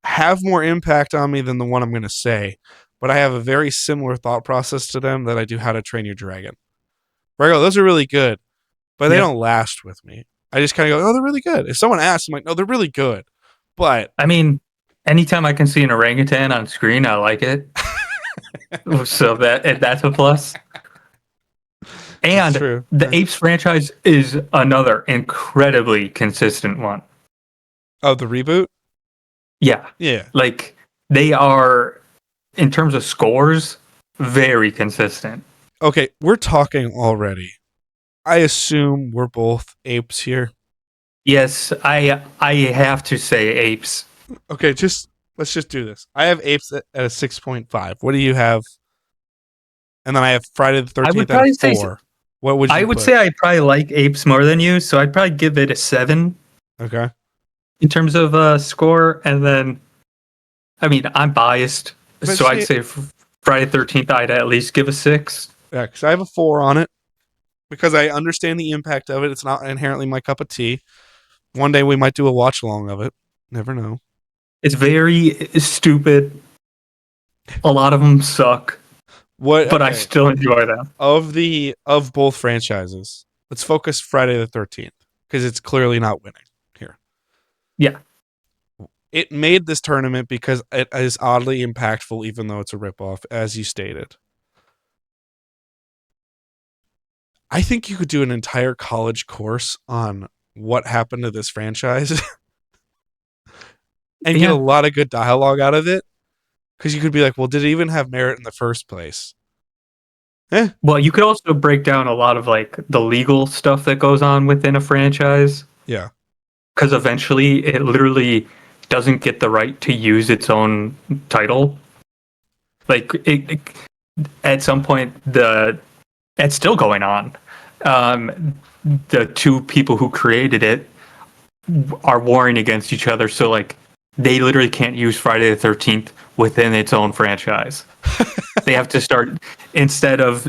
have more impact on me than the one I'm going to say, but I have a very similar thought process to them that I do How to Train Your Dragon. Where I go, those are really good, but they don't last with me. I just kind of go, oh, they're really good. If someone asks, I'm like, no, they're really good. But I mean, anytime I can see an orangutan on screen, I like it. So that's a plus. And true. The Apes franchise is another incredibly consistent one. Oh, the reboot? Yeah. Yeah. Like they are, in terms of scores, very consistent. Okay, we're talking already. I assume we're both apes here. Yes, I have to say Apes. Okay, let's just do this. I have apes at a 6.5. What do you have? And then I have Friday the 13th at a 4. What would you I would put? say I probably like Apes more than you, so I'd probably give it a 7. Okay. In terms of score, and then, I mean, I'm biased, so I'd say Friday the 13th I'd at least give a 6. Yeah, because I have a 4 on it. Because I understand the impact of it. It's not inherently my cup of tea. One day we might do a watch along of it. Never know. It's very stupid. A lot of them suck. But I still enjoy them. Of both franchises, let's focus Friday the 13th because it's clearly not winning here. Yeah. It made this tournament because it is oddly impactful, even though it's a ripoff, as you stated. I think you could do an entire college course on what happened to this franchise and get a lot of good dialogue out of it. Because you could be like, well, did it even have merit in the first place? Well, you could also break down a lot of like the legal stuff that goes on within a franchise. Yeah. Because eventually it literally doesn't get the right to use its own title. Like at some point, it's still going on. The two people who created it are warring against each other, so like they literally can't use Friday the 13th within its own franchise. They have to start, instead of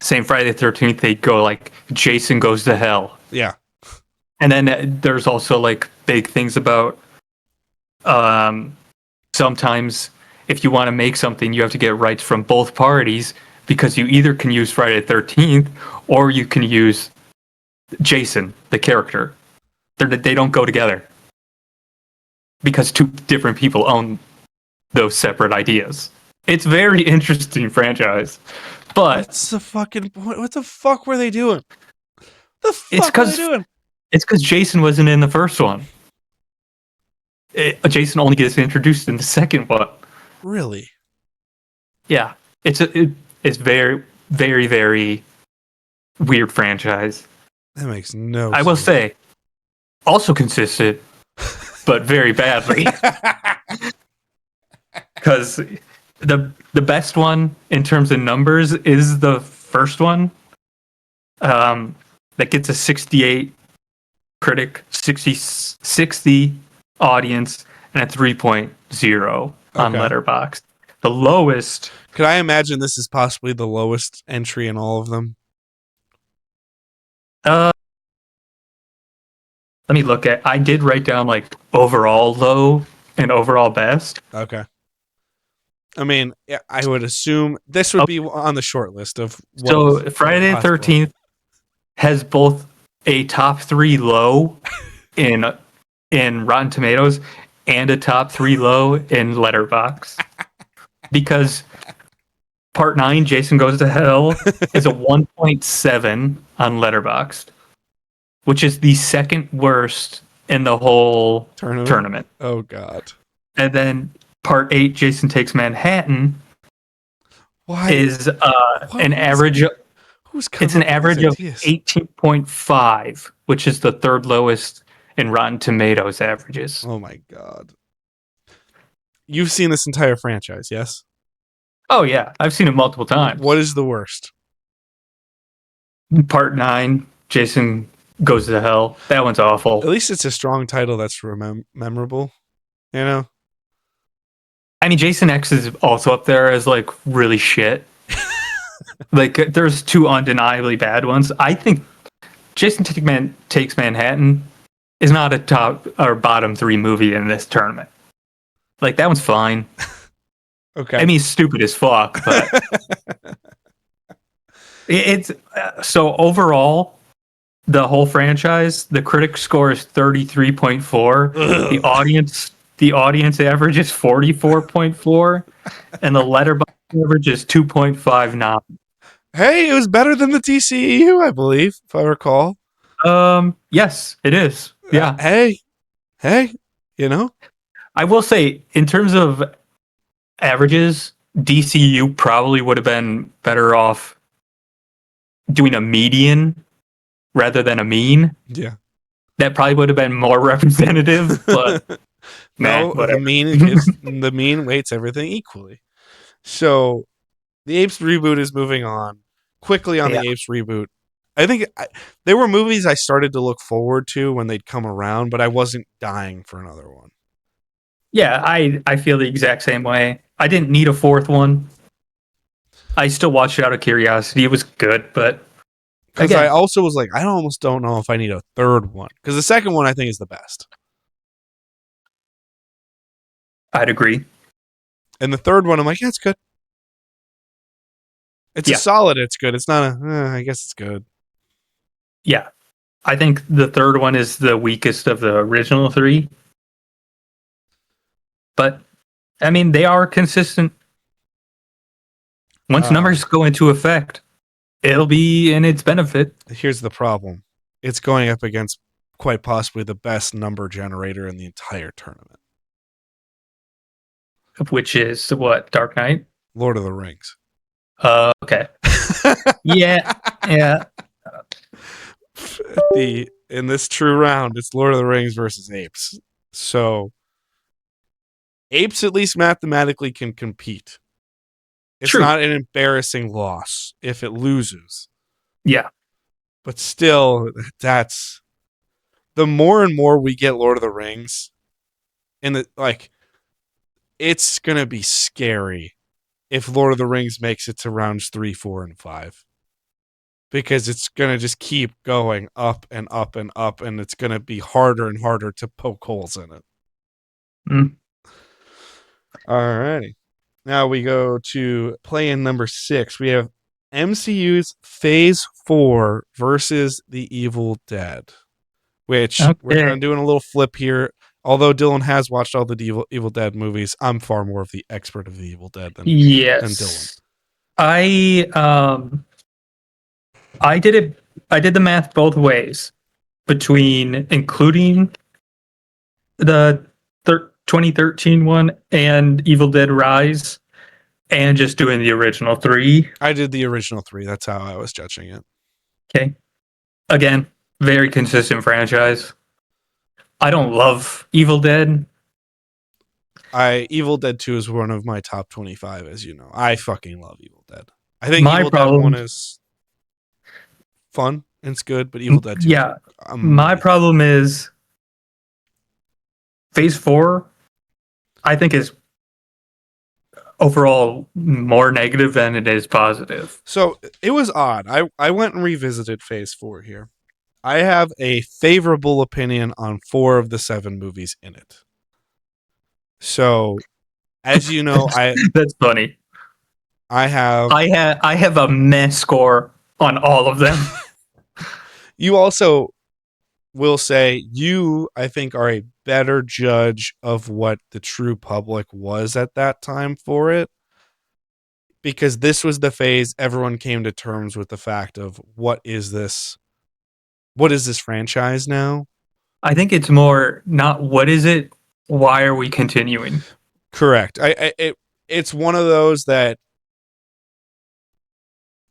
saying Friday the 13th, they go like Jason Goes to Hell. Yeah. And then there's also like big things about sometimes if you want to make something, you have to get rights from both parties, because you either can use Friday the 13th or you can use Jason, the character. They don't go together because two different people own those separate ideas. It's very interesting franchise But what's the fucking point? What the fuck were they doing? The it's fuck were they doing? because Jason wasn't in the first one. Jason only gets introduced in the second one. Really? Yeah, it's very, very, very weird franchise. That makes no I sense. will say, also consistent, but very badly. Because the best one in terms of numbers is the first one. That gets a 68 critic, 60 audience, and a 3.0 on Okay. Letterboxd. The lowest. Could I imagine this is possibly the lowest entry in all of them? Let me look at. I did write down like overall low and overall best. Okay. I mean, yeah, I would assume this would be on the short list of what So Friday the possible. 13th has both a top 3 low in Rotten Tomatoes and a top 3 low in Letterboxd. Because Part 9, Jason Goes to Hell, is a 1.7 on Letterboxd, which is the second worst in the whole tournament. Oh god. And then Part 8, Jason Takes Manhattan, is an average. It's an average of 18.5, which is the third lowest in Rotten Tomatoes averages. Oh my god. You've seen this entire franchise, yes? Oh yeah, I've seen it multiple times. What is the worst? Part 9, Jason Goes to Hell. That one's awful. At least it's a strong title that's memorable, you know? I mean, Jason X is also up there as like really shit. Like there's 2 undeniably bad ones. I think Jason Takes Manhattan is not a top or bottom 3 movie in this tournament. Like that one's fine. Okay. I mean, it's stupid as fuck, but it's so overall, the whole franchise, the critic score is 33.4. The audience average is 44.4, and the Letterboxd average is 2.59. Hey, it was better than the TCEU, I believe, if I recall. Yes, it is. Yeah. Hey, you know? I will say, in terms of averages, DCU probably would have been better off doing a median rather than a mean. Yeah. That probably would have been more representative, but no, whatever. the mean weights everything equally. So the Apes reboot is moving on quickly on the Apes reboot. I think there were movies I started to look forward to when they'd come around, but I wasn't dying for another one. Yeah, I feel the exact same way. I didn't need a fourth one. I still watched it out of curiosity. It was good, but because I also was like, I almost don't know if I need a third one, because the second one I think is the best. I'd agree. And the third one, I'm like, yeah, it's good. It's a solid. It's good. It's not a. I guess it's good. Yeah, I think the third one is the weakest of the original 3. But I mean, they are consistent. Once numbers go into effect, it'll be in its benefit. Here's the problem. It's going up against quite possibly the best number generator in the entire tournament. Which is what? Dark Knight? Lord of the Rings. Okay. Yeah. In this true round, it's Lord of the Rings versus Apes. So Apes at least mathematically can compete. It's not an embarrassing loss if it loses. Yeah. But still, that's the more and more we get Lord of the Rings, and it's gonna be scary if Lord of the Rings makes it to rounds 3, 4, and 5. Because it's gonna just keep going up and up and up, and it's gonna be harder and harder to poke holes in it. Alrighty. Now we go to play-in number 6. We have MCU's Phase 4 versus The Evil Dead. Which we're kind of doing a little flip here. Although Dylan has watched all the Evil Dead movies, I'm far more of the expert of The Evil Dead than Dylan. I did it. I did the math both ways between including the 2013 one and Evil Dead Rise, and just doing the original three. I did the original 3. That's how I was judging it. Okay. Again, very consistent franchise. I don't love Evil Dead. Evil Dead 2 is one of my top 25, as you know. I fucking love Evil Dead. I think My Evil Dead 1 problem, is fun and it's good, but Evil Dead 2 is yeah, my amazing. problem is Phase 4, I think, is overall more negative than it is positive. So it was odd. I went and revisited Phase 4 here. I have a favorable opinion on 4 of the 7 movies in it. So, as you know, That's funny. I have. I have a meh score on all of them. You also will say you, I think, are a better judge of what the true public was at that time for it, because this was the phase everyone came to terms with the fact of what is this franchise now. I think it's more not what is it, why are we continuing? Correct. It's one of those that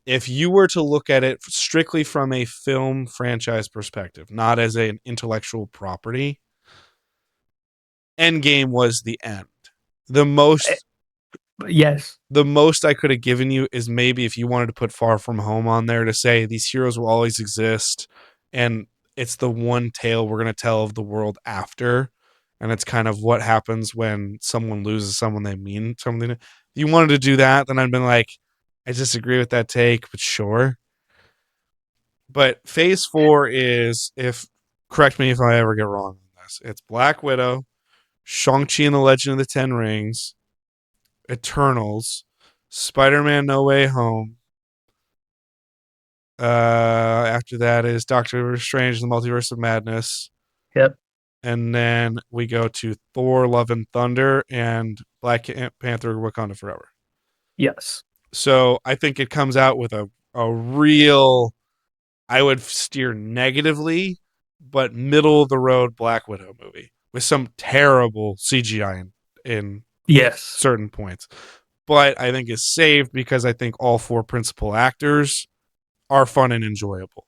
if you were to look at it strictly from a film franchise perspective, not as an intellectual property, Endgame was the end. The most Yes. the most I could have given you is maybe if you wanted to put Far From Home on there to say these heroes will always exist and it's the one tale we're going to tell of the world after, and it's kind of what happens when someone loses someone they mean something. If you wanted to do that, then I'd been like, I disagree with that take, but sure. But Phase 4 is, if correct me if I ever get wrong on this, it's Black Widow, Shang-Chi and the Legend of the Ten Rings, Eternals, Spider-Man No Way Home. After that is Doctor Strange and the Multiverse of Madness. Yep. And then we go to Thor, Love and Thunder, and Black Panther, Wakanda Forever. Yes. So I think it comes out with a real, I would steer negatively, but middle of the road Black Widow movie with some terrible CGI in Yes. certain points. But I think is saved because I think all 4 principal actors are fun and enjoyable.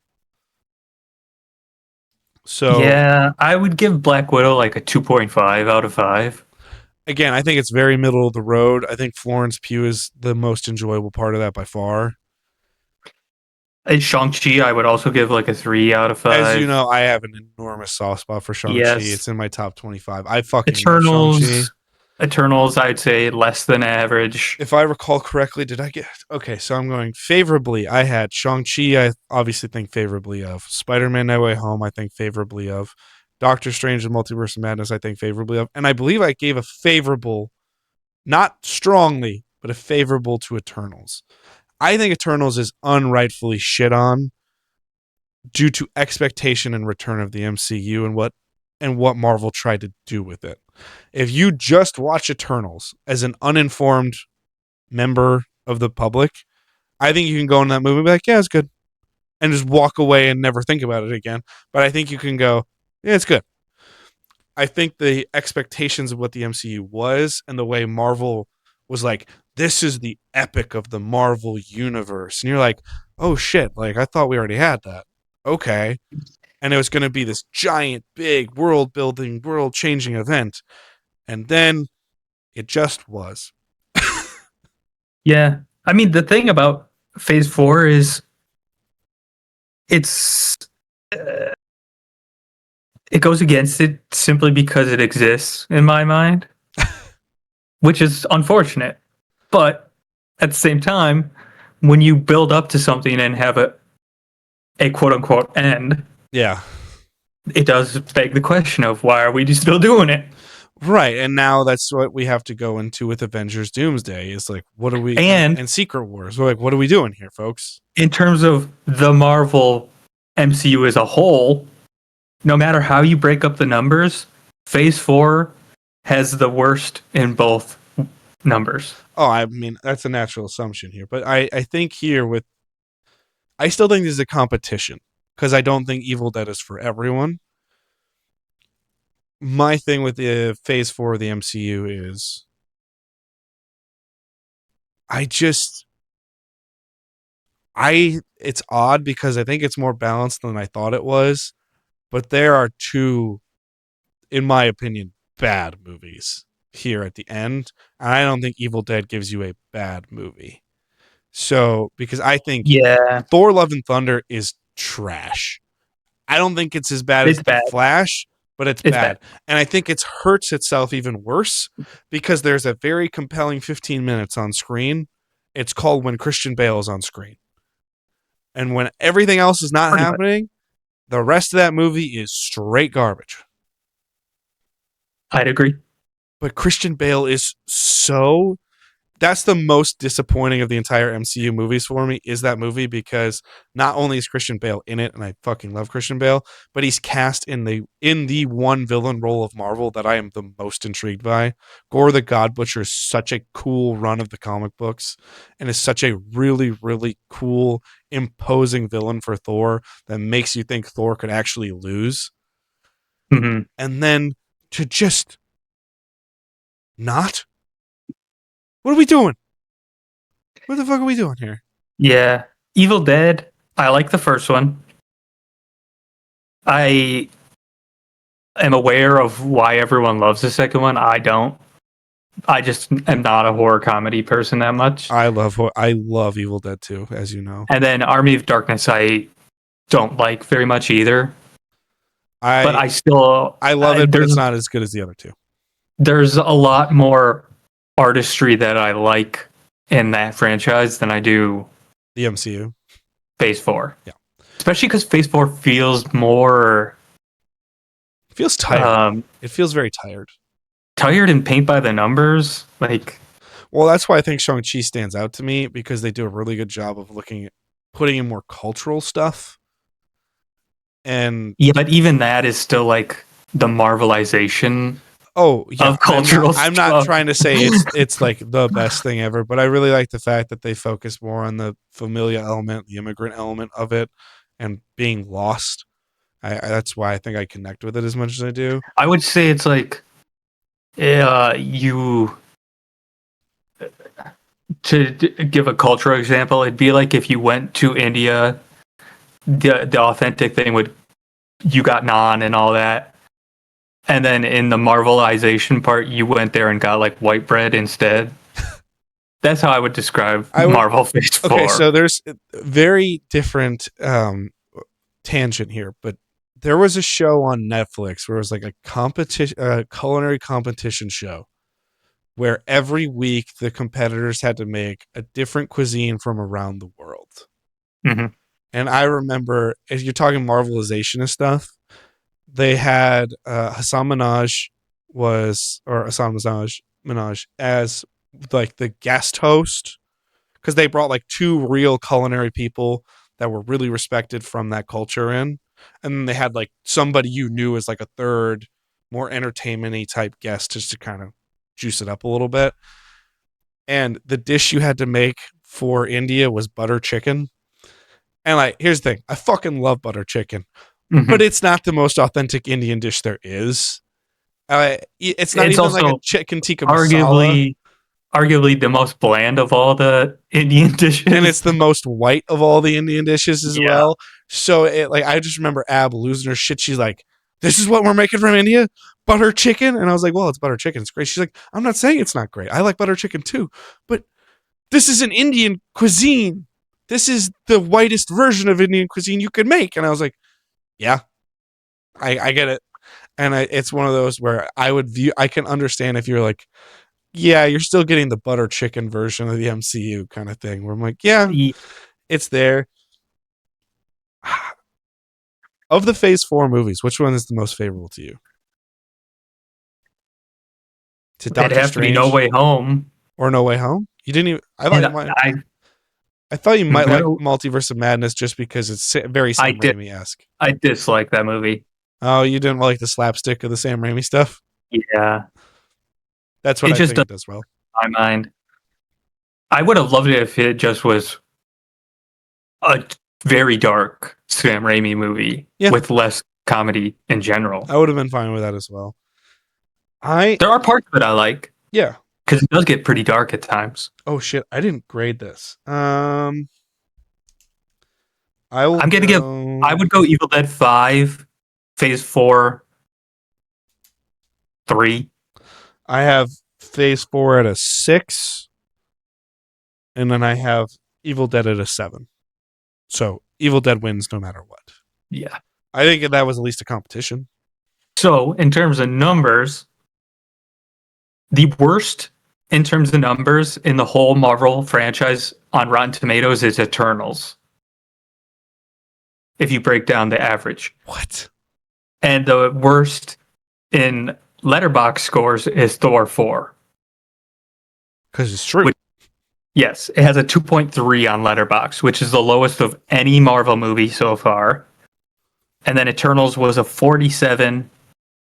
So Yeah, I would give Black Widow like a 2.5 out of 5. again, I think it's very middle of the road. I think Florence Pugh is the most enjoyable part of that by far. And Shang-Chi, I would also give like a 3 out of As you 5. know, I have an enormous soft spot for Shang-Chi. Yes. It's in my top 25. I fucking love Shang-Chi. Eternals, Eternals, I'd say less than average. If I recall correctly, did I get... Okay, so I'm going favorably. I had Shang-Chi, I obviously think favorably of. Spider-Man No Way Home, I think favorably of. Doctor Strange and Multiverse of Madness, I think favorably of. And I believe I gave a favorable, not strongly, but a favorable to Eternals. I think Eternals is unrightfully shit on due to expectation and return of the MCU and what Marvel tried to do with it. If you just watch Eternals as an uninformed member of the public, I think you can go in that movie and be like, yeah, it's good, and just walk away and never think about it again. But I think you can go, yeah, it's good. I think the expectations of what the MCU was and the way Marvel was like, this is the epic of the Marvel universe. And you're like, oh shit, like I thought we already had that. Okay. And it was going to be this giant, big, world building, world changing event. And then it just was. Yeah. I mean, the thing about Phase 4 is it's it goes against it simply because it exists in my mind, which is unfortunate. But at the same time, when you build up to something and have a quote unquote end, Yeah. it does beg the question of why are we still doing it? Right. And now that's what we have to go into with Avengers Doomsday is like, what are we, And and Secret Wars. We're like, what are we doing here, folks? in terms of the Marvel MCU as a whole, no matter how you break up the numbers, Phase 4 has the worst in both numbers. Oh, I mean that's a natural assumption here, but I think here with I still think this is a competition because I don't think Evil Dead is for everyone. My thing with the Phase 4 of the MCU is I just I it's odd because I think it's more balanced than I thought it was, but there are two, in my opinion, bad movies here at the end. And I don't think Evil Dead gives you a bad movie. So, because I think Yeah, Thor Love and Thunder is trash. I don't think it's as bad as it's The bad. Flash, but it's It's bad. bad. And I think it hurts itself even worse because there's a very compelling 15 minutes on screen. It's called When Christian Bale is on screen. And when everything else is not Pretty much. happening, the rest of that movie is straight garbage. I'd agree. But Christian Bale is so that's the most disappointing of the entire MCU movies for me is that movie because not only is Christian Bale in it and I fucking love Christian Bale, but he's cast in the one villain role of Marvel that I am the most intrigued by. Gore the God Butcher is such a cool run of the comic books and is such a really really cool imposing villain for Thor that makes you think Thor could actually lose. Hmm. And then to just not? What are we doing? What the fuck are we doing here? Yeah. Evil Dead. I like the first one. I am aware of why everyone loves the second one. I don't. I just am not a horror comedy person that much. I love Evil Dead 2, as you know. And then Army of Darkness, I don't like very much either. But I I still I love it, but it's not as good as the other two. there's a lot more artistry that I like in that franchise than I do The MCU. Phase 4. Yeah. Especially because Phase 4 feels more It feels tired. It feels very tired. tired and paint by the numbers. Like, Well, that's why I think Shang-Chi stands out to me because they do a really good job of putting in more cultural stuff. And yeah, but even that is still like the Marvelization oh yeah, of cultural I'm not stuff. trying to say it's like the best thing ever, but I really like the fact that they focus more on the familia element, the immigrant element of it, and being lost. That's why I think I connect with it as much as I do. I would say it's like you give a cultural example, it'd be like if you went to India, the authentic thing would you got naan and all that, and then in the Marvelization part, you went there and got like white bread instead. That's how I would describe I would Marvel Phase 4. Okay, so there's very different tangent here, but there was a show on Netflix where it was like a competition, culinary competition show, where every week the competitors had to make a different cuisine from around the world. Mhm. And I remember, as you're talking Marvelization and stuff, they had Hassan Minaj as like the guest host because they brought like two real culinary people that were really respected from that culture in, and then they had like somebody you knew as like a third, more entertainment-y type guest just to kind of juice it up a little bit. And the dish you had to make for India was butter chicken. And like, here's the thing: I fucking love butter chicken, but Mhm. it's not the most authentic Indian dish there is. It's not It's even like a also chicken tikka masala. arguably arguably the most bland of all the Indian And it's dishes. the most white of all the Indian dishes as Yeah. well. So it like I just remember Ab losing her shit. She's like, "This is what we're making from India, butter chicken." And I was like, "Well, it's butter chicken. It's great." She's like, "I'm not saying it's not great. I like butter chicken too, but this is an Indian cuisine. This is the whitest version of Indian cuisine you could make." And I was like, "Yeah, I get it." And it's one of those where I can understand if you're like, yeah, you're still getting the butter chicken version of the MCU kind of thing. Where I'm like, yeah, it's there. Of the Phase 4 movies, which one is the most favorable to you? To It'd Doctor have to be No Strange Way Home. or No Way Home? You didn't even. And I I thought you might like no, Multiverse of Madness just because it's very I Sam did Raimi esque. I dislike that movie. Oh, you didn't like the slapstick of the Sam Raimi stuff? Yeah. That's what It I just think it does well. my mind. I would have loved it if it just was a very dark Sam Raimi movie Yeah. with less comedy in general. I would have been fine with that as well. I There are parts that I like yeah. because it does get pretty dark at times. Oh shit! I didn't grade this. I will I'm gonna give. I go. would go Evil Dead 5, Phase 4, 3. I have Phase 4 at a 6, and then I have Evil Dead at a 7. So Evil Dead wins no matter what. Yeah. I think that was at least a competition. So in terms of numbers, the worst in terms of numbers in the whole Marvel franchise on Rotten Tomatoes is Eternals. If you break down the average. What? And the worst in letterbox scores is Thor 4. Because it's true. Yes, it has a 2.3 on letterbox, which is the lowest of any Marvel movie so far. And then Eternals was a 47,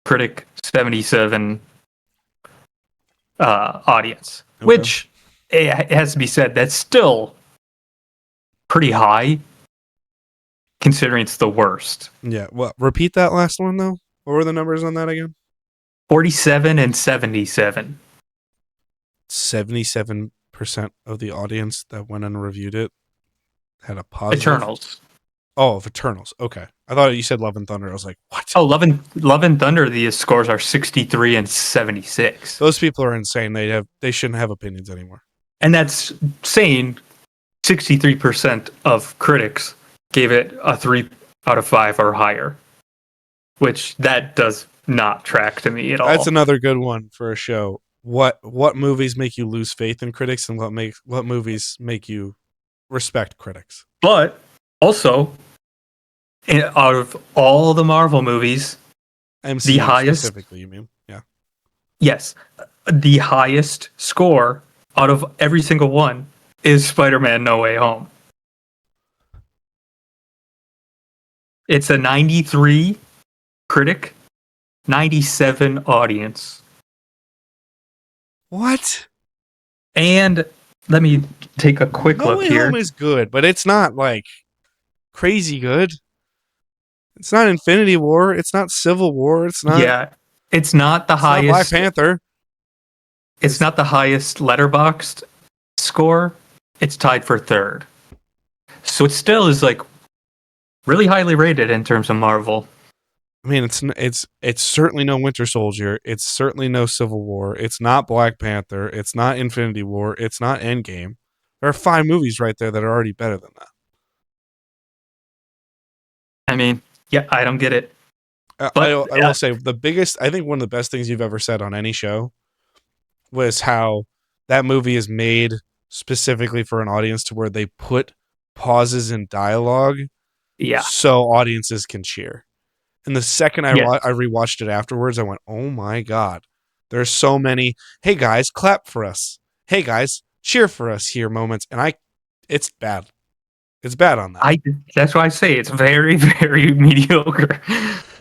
critic 77 audience, Okay. which it has to be said, that's still pretty high considering it's the worst. Yeah. Well, repeat that last one though. What were the numbers on that again? 47 and 77. 77% of the audience that went and reviewed it had a positive. Eternals. Oh, of Eternals. Okay. I thought you said Love and Thunder. I was like, what? Oh, Love and Thunder, the scores are 63 and 76. Those people are insane. They shouldn't have opinions anymore. And that's saying 63% of critics gave it a 3 out of 5 or higher, which that does not track to me at all. That's another good one for a show. What movies make you lose faith in critics, and what movies make you respect critics? But also, out of all the Marvel movies, MCU the highest, specifically, you mean? Yeah. yes, the highest score out of every single one is Spider-Man No Way Home. It's a 93 critic, 97 audience. What? And let me take a quick No look Way here. Home is good, but it's not like crazy good. It's not Infinity War. It's not Civil War. It's not. Yeah, it's not the It's not highest. Black Panther. It's not the highest letterboxed score. It's tied for third. So it still is like really highly rated in terms of Marvel. I mean, it's certainly no Winter Soldier. It's certainly no Civil War. It's not Black Panther. It's not Infinity War. It's not Endgame. There are 5 movies right there that are already better than that. I mean, yeah, I don't get it. But I will say I think one of the best things you've ever said on any show was how that movie is made specifically for an audience to where they put pauses in dialogue, so audiences can cheer. And the second I rewatched it afterwards, I went, "Oh my god, there's so many. Hey guys, clap for us. Hey guys, cheer for us here moments." And it's bad. It's bad on that. That's why I say it's very, very mediocre.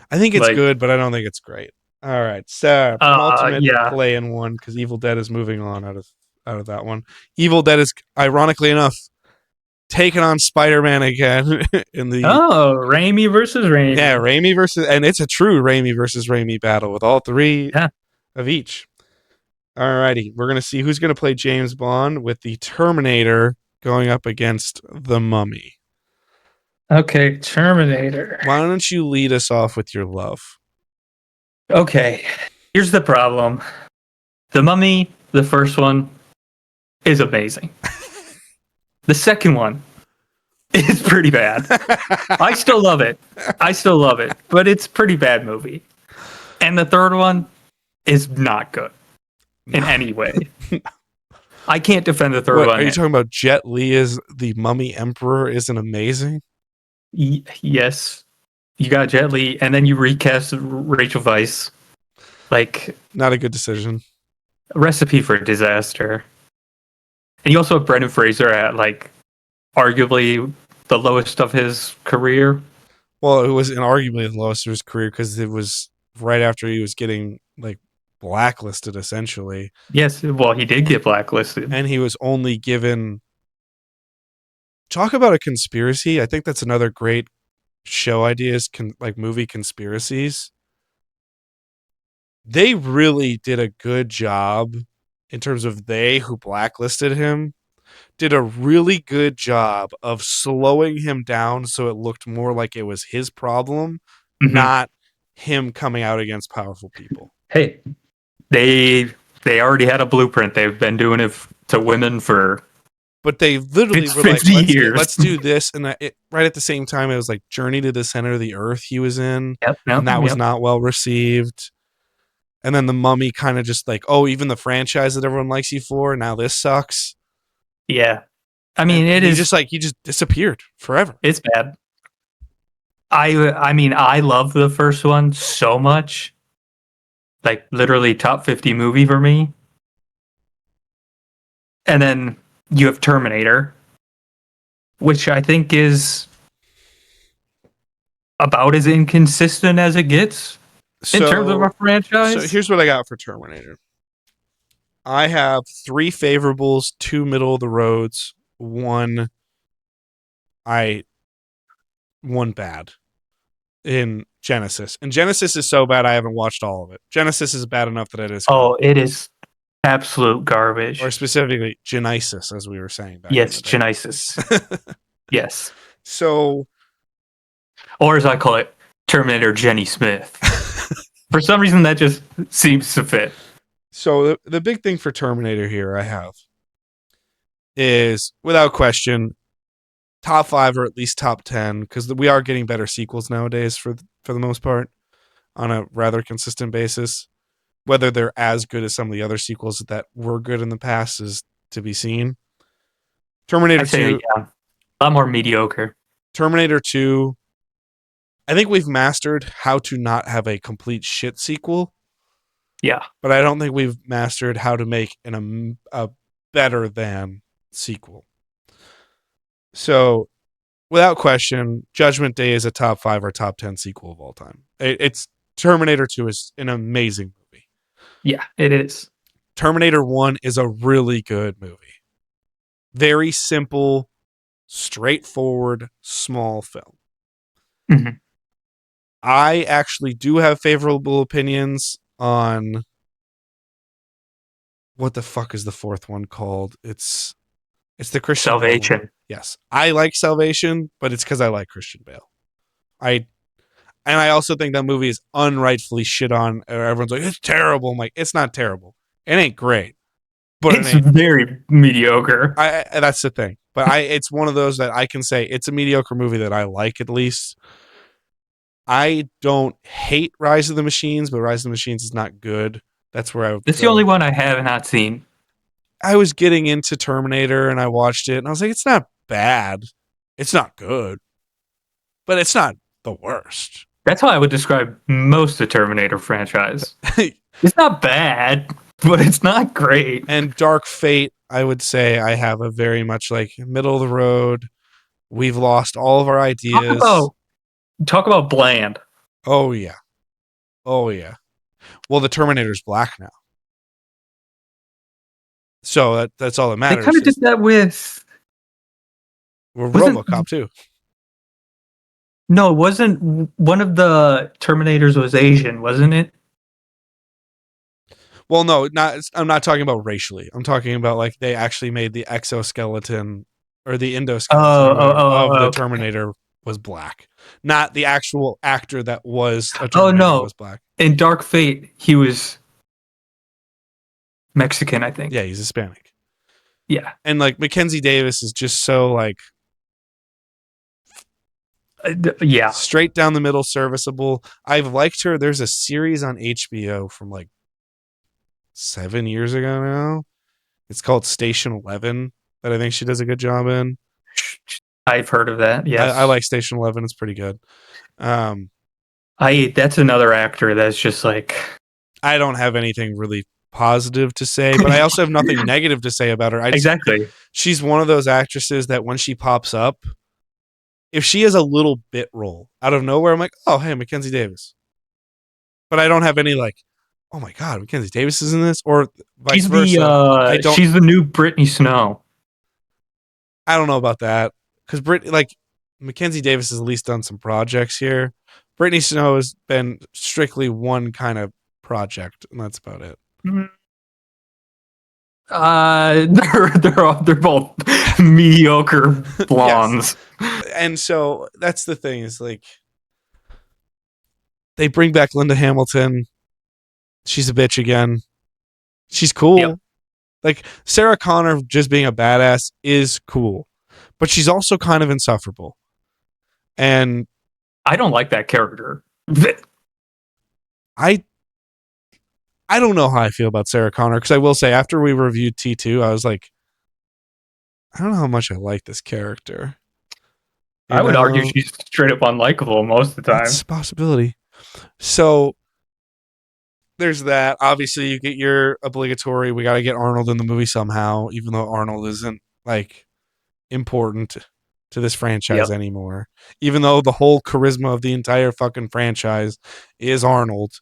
I think it's good, but I don't think it's great. All right, so penultimate play-in one because Evil Dead is moving on out of that one. Evil Dead is, ironically enough, taking on Spider-Man again in the Raimi versus Raimi. Yeah, Raimi versus, and it's a true Raimi versus Raimi battle with all 3 of each. Alrighty, we're gonna see who's gonna play James Bond with the Terminator going up against the Mummy. Okay, Terminator. Why don't you lead us off with your love? Okay, here's the problem. The Mummy, the first one, is amazing. The second one is pretty bad. I still love it. But it's a pretty bad movie. And the third one is not good in any way. I can't defend the third one. Are you talking about Jet Li as the Mummy Emperor isn't amazing? Yes. You got Jet Li, and then you recast Rachel Weisz. Like, not a good decision. A recipe for disaster. And you also have Brendan Fraser at, like, arguably the lowest of his career. Well, it was arguably the lowest of his career because it was right after he was getting, like, blacklisted essentially, Yes, well, he did get blacklisted. and he was only given. Talk about a conspiracy. I think that's another great show idea is like movie conspiracies. They really did a good job in terms of they who blacklisted him did a really good job of slowing him down so it looked more like it was his problem, Mhm. not him coming out against powerful people. Hey, they already had a blueprint. They've been doing it to women for But they literally it's were like, 50 years. let's do this, and right at the same time, it was like Journey to the Center of the Earth he was in, Yep, and yep, that was yep. not well received. And then The Mummy kind of just like, oh, even the franchise that everyone likes you for, now this sucks. Yeah. I And mean, he just disappeared forever. it's bad. I mean, I love the first one so much. Like literally top 50 movie for me. And then you have Terminator, which I think is about as inconsistent as it gets in terms of a So franchise. here's what I got for Terminator. I have 3 favorables, 2 middle of the roads, one I one bad in Genesis. And Genesis is so bad I haven't watched all of it. Genesis is bad enough that it is good. Oh, it is absolute garbage. Or specifically Genesis, as we were saying back in Yes, the day. Genesis. Yes. So Or as I call it, Terminator Jenny Smith. For some reason, that just seems to fit. So the big thing for Terminator here I have is, without question, top 5 or at least top 10, because we are getting better sequels nowadays for the most part on a rather consistent basis. Whether they're as good as some of the other sequels that were good in the past is to be seen. Terminator I'd say, 2, yeah, a lot more mediocre. Terminator 2, I think we've mastered how to not have a complete shit sequel, Yeah. but I don't think we've mastered how to make a better than sequel. So, without question, Judgment Day is a top 5 or top 10 sequel of all time. It's Terminator 2 is an amazing movie. Yeah, it is. Terminator 1 is a really good movie. Very simple, straightforward, small film. Mhm. I actually do have favorable opinions on what the fuck is the 4th one called? It's the Christian Bale one. Salvation. Yes. I like Salvation, but it's because I like Christian Bale. I also think that movie is unrightfully shit on. Everyone's like, it's terrible. I'm like, it's not terrible. It ain't great. But It's very mediocre. that's the thing. But it's one of those that I can say it's a mediocre movie that I like at least. I don't hate Rise of the Machines, but Rise of the Machines is not good. That's where I would That's go. the only one I have not seen. I was getting into Terminator and I watched it and I was like, it's not bad. It's not good. But it's not the worst. That's how I would describe most of the Terminator franchise. It's not bad, but it's not great. And Dark Fate, I would say I have a very much like middle of the road. We've lost all of our ideas. Talk about bland. Oh yeah. Oh yeah. Well, the Terminator's black now. So that's all that They matters. kind of did that with RoboCop too. No, it wasn't one of the Terminators was Asian, wasn't it? Well, no, I'm not talking about racially. I'm talking about like they actually made the exoskeleton or the endoskeleton of the Okay. Terminator was black, not the actual actor that was a Oh Terminator no. was black. In Dark Fate, he was Mexican, I think. Yeah, he's Hispanic. Yeah. And like Mackenzie Davis is just so like Yeah. straight down the middle, serviceable. I've liked her. There's a series on HBO from like 7 years ago now. It's called Station 11 that I think she does a good job in. I've heard of that. Yes. I like Station 11. It's pretty good. That's another actor that's just like I don't have anything really positive to say, but I also have nothing negative to say about her. exactly. She's one of those actresses that when she pops up, if she has a little bit role out of nowhere, I'm like, oh, hey, Mackenzie Davis. But I don't have any like, oh my God, Mackenzie Davis is in this, or vice She's the versa. I don't. she's the new Brittany Snow. I don't know about that because Mackenzie Davis has at least done some projects here. Brittany Snow has been strictly one kind of project, and that's about it. They're both mediocre Yes, blondes. and so that's the thing is like they bring back Linda Hamilton. She's a bitch again. She's cool. Yep. Like Sarah Connor just being a badass is cool, but she's also kind of insufferable. And I don't like that character. I don't know how I feel about Sarah Connor because I will say after we reviewed T2, I was like, I don't know how much I like this character. I would argue she's straight up unlikable most of the time. That's a possibility. So there's that. Obviously, you get your obligatory. We got to get Arnold in the movie somehow, even though Arnold isn't like important to this franchise anymore. Even though the whole charisma of the entire fucking franchise is Arnold.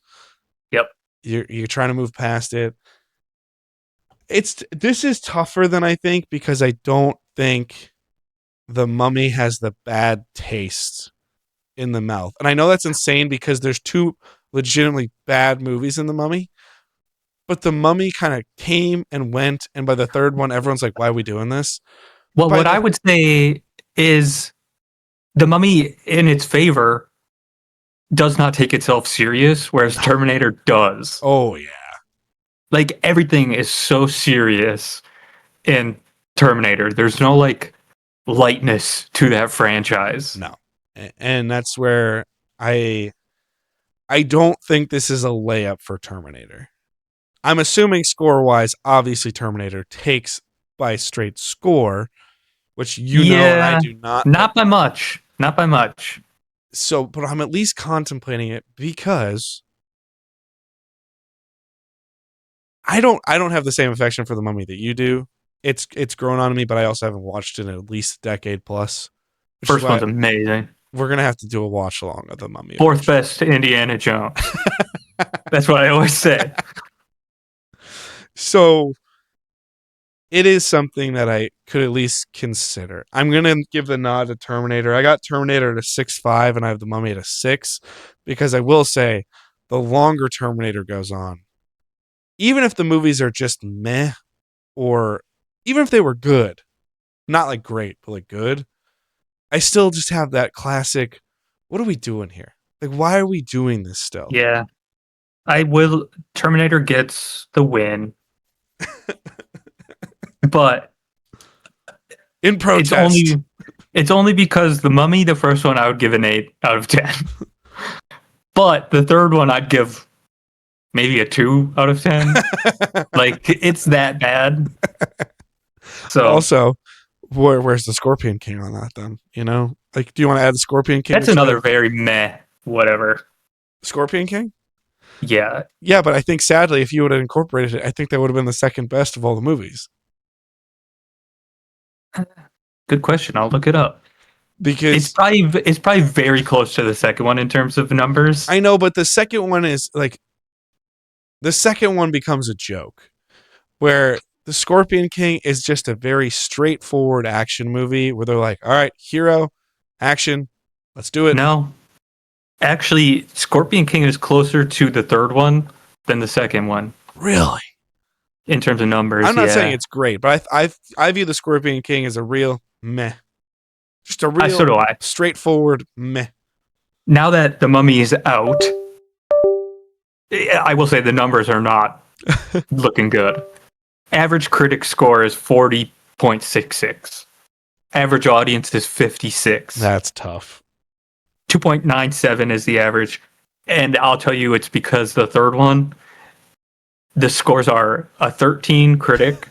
Yep. You're trying to move past it. This is tougher than I think because I don't think the Mummy has the bad taste in the mouth. And I know that's insane because there's two legitimately bad movies in the Mummy. But the Mummy kind of came and went, and by the third one, everyone's like, "Why are we doing this?" Well, what I would say is the Mummy, in its favor, does not take itself serious, whereas Terminator does. Oh yeah, like everything is so serious in Terminator. There's no like lightness to that franchise. No, and that's where I don't think this is a layup for Terminator. I'm assuming score-wise, obviously Terminator takes by straight score, which know and I do not. Not by much. Not by much. So, but I'm at least contemplating it because I don't have the same affection for the Mummy that you do. It's grown on me, but I also haven't watched it in at least a decade plus. First one's amazing. We're gonna have to do a watch along of the Mummy. Fourth best to Indiana Jones. That's what I always say. So it is something that I could at least consider. I'm gonna give the nod to Terminator. I got Terminator at a 6.5, and I have the Mummy at a 6 because I will say the longer Terminator goes on, even if the movies are just meh, or even if they were good, not like great, but like good, I still just have that classic, what are we doing here? Like, why are we doing this still? Yeah. Terminator gets the win. But in protest. It's only because the Mummy, the first one, I would give an 8 out of 10. But the third one, I'd give maybe a 2 out of 10. Like, it's that bad. So also, where's the Scorpion King on that then? You know? Like, do you want to add the Scorpion King? That's another very meh whatever. Scorpion King? Yeah. Yeah, but I think sadly, if you would have incorporated it, I think that would have been the second best of all the movies. Good question. I'll look it up. Because it's probably very close to the second one in terms of numbers. I know, but the second one is like the second one becomes a joke where the Scorpion King is just a very straightforward action movie where they're like, all right, hero, action, let's do it. No. Actually, Scorpion King is closer to the third one than the second one. Really? In terms of numbers, I'm not saying it's great, but I view the Scorpion King as a real meh. Just a real so do I. Straightforward meh. Now that the Mummy is out, I will say the numbers are not looking good. Average critic score is 40.66. Average audience is 56. That's tough. 2.97 is the average. And I'll tell you, it's because the third one, the scores are a 13 critic,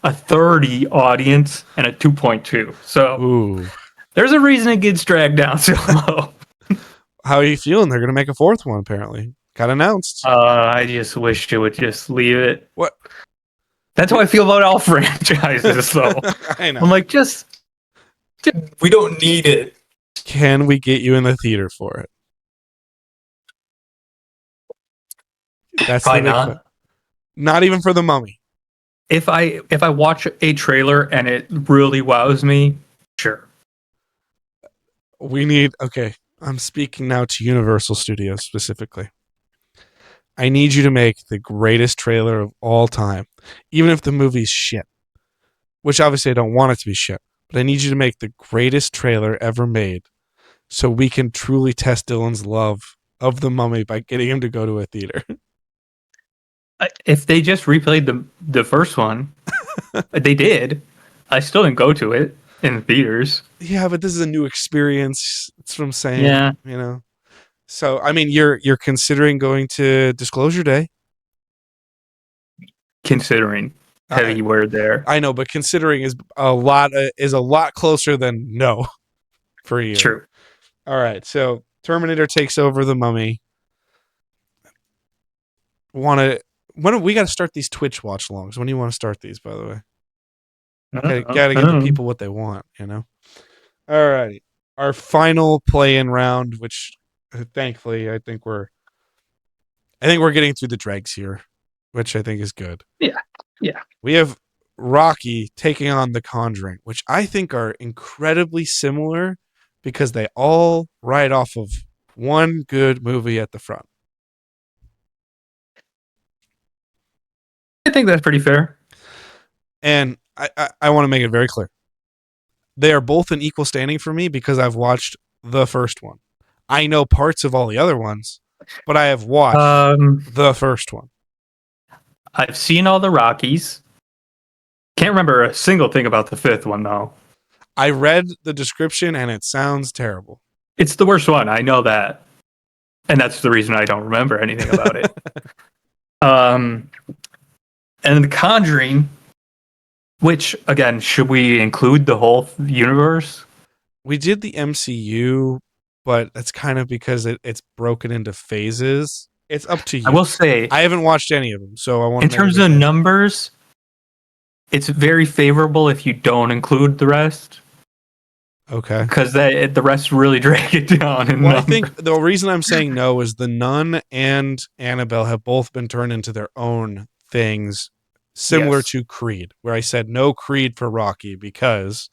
a 30 audience, and a 2.2. So there's a reason it gets dragged down so low. How are you feeling? They're going to make a fourth one, apparently. Got announced. I just wish it would just leave it. What? That's how I feel about all franchises, though. I know. I'm like, just we don't need it. Can we get you in the theater for it? That's the Probably big question. not. Not even for the Mummy. If I watch a trailer and it really wows me, sure. We need. Okay, I'm speaking now to Universal Studios specifically. I need you to make the greatest trailer of all time, even if the movie's shit. Which obviously I don't want it to be shit, but I need you to make the greatest trailer ever made, so we can truly test Dylan's love of the Mummy by getting him to go to a theater. If they just replayed the first one, they did. I still didn't go to it in the theaters. Yeah, but this is a new experience. That's what I'm saying. Yeah, You know. So I mean, you're considering going to Disclosure Day. considering I heavy word there. I know, but considering is a lot closer than no for you. True. All right, so Terminator takes over the Mummy. Want to? When do we got to start these Twitch watch longs? When do you want to start these? By the way, got to give the people what they want. You know. All righty, our final play-in round, which thankfully I think we're getting through the dregs here, which I think is good. Yeah, yeah. We have Rocky taking on The Conjuring, which I think are incredibly similar because they all ride off of one good movie at the front. I think that's pretty fair. And I want to make it very clear. They are both in equal standing for me because I've watched the first one. I know parts of all the other ones, but I have watched the first one. I've seen all the Rockies. Can't remember a single thing about the fifth one though. I read the description and it sounds terrible. It's the worst one. I know that, and that's the reason I don't remember anything about it. And The Conjuring, which again, should we include the whole universe? We did the MCU, but that's kind of because it's broken into phases. It's up to you. I will say, I haven't watched any of them, so I want in to. terms of numbers, it's very favorable if you don't include the rest. Okay. Because the rest really drag it down. Well, I think the reason I'm saying no is The Nun and Annabelle have both been turned into their own things, similar to Creed, where I said no Creed for Rocky because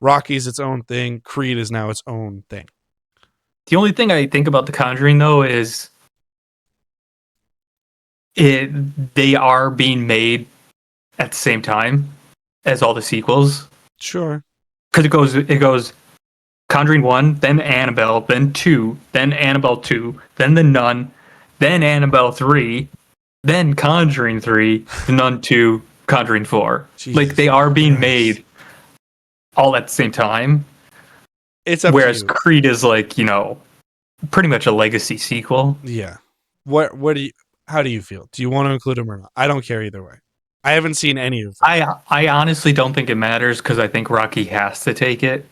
Rocky's its own thing, Creed is now its own thing. The only thing I think about The Conjuring, though, is they are being made at the same time as all the sequels. Sure. Because it goes Conjuring 1, then Annabelle, then 2, then Annabelle 2, then The Nun, then Annabelle 3, then Conjuring 3, The Nun 2, Conjuring 4. Jesus like, they are being Christ. made all at the same time. It's up Whereas to you. Creed is like, pretty much a legacy sequel. Yeah. What do you how do you feel? Do you want to include them or not? I don't care either way. I haven't seen any of them. I honestly don't think it matters because I think Rocky has to take it.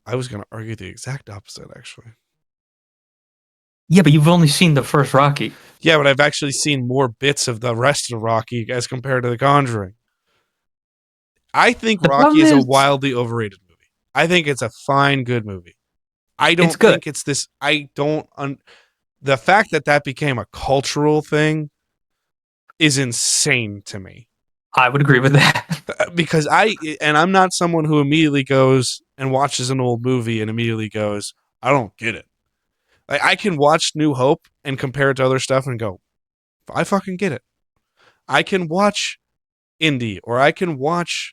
I was going to argue the exact opposite, actually. Yeah, but you've only seen the first Rocky. Yeah, but I've actually seen more bits of the rest of Rocky as compared to The Conjuring. I think Rocky is a wildly overrated movie. I think it's a fine, good movie. I don't think it's this. The fact that became a cultural thing is insane to me. I would agree with that. Because I'm not someone who immediately goes and watches an old movie and immediately goes, I don't get it. Like, I can watch New Hope and compare it to other stuff and go, I fucking get it. I can watch indie, or I can watch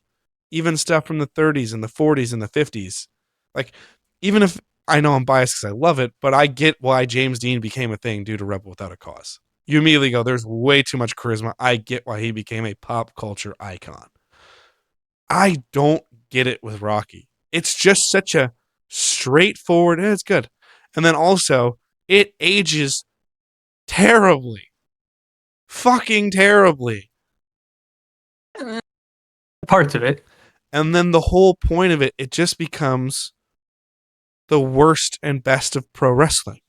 even stuff from the 30s and the 40s and the 50s. Like, even if I know I'm biased because I love it, but I get why James Dean became a thing due to Rebel Without a Cause. You immediately go, there's way too much charisma. I get why he became a pop culture icon. I don't get it with Rocky. It's just such a straightforward, it's good. And then also, it ages terribly. Fucking terribly. Parts of it. And then the whole point of it, it just becomes the worst and best of pro wrestling.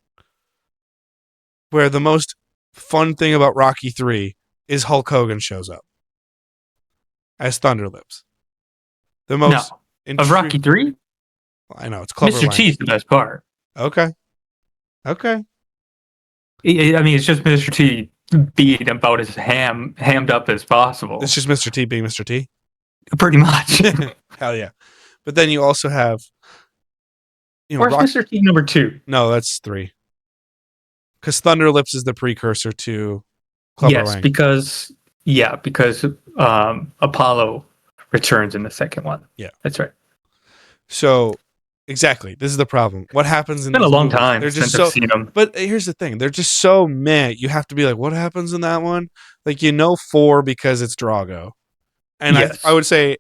Where the most fun thing about Rocky 3 is Hulk Hogan shows up as Thunderlips. The most of Rocky 3? I know, it's clever. Mr. T's the best part. Okay. I mean, it's just Mr. T being about as hammed up as possible. It's just Mr. T being Mr. T. Pretty much. Hell yeah! But then you also have, Where's Mr. T number 2? No, that's 3. Because Thunder Lips is the precursor to Clubber Yes, Lang. because Apollo returns in the second one. Yeah, that's right. So, exactly, this is the problem. What happens in It's been a these long movies? time They're just since I've seen them. But here's the thing: they're just so meh. You have to be like, what happens in that one? Like 4 because it's Drago, and Yes. I would say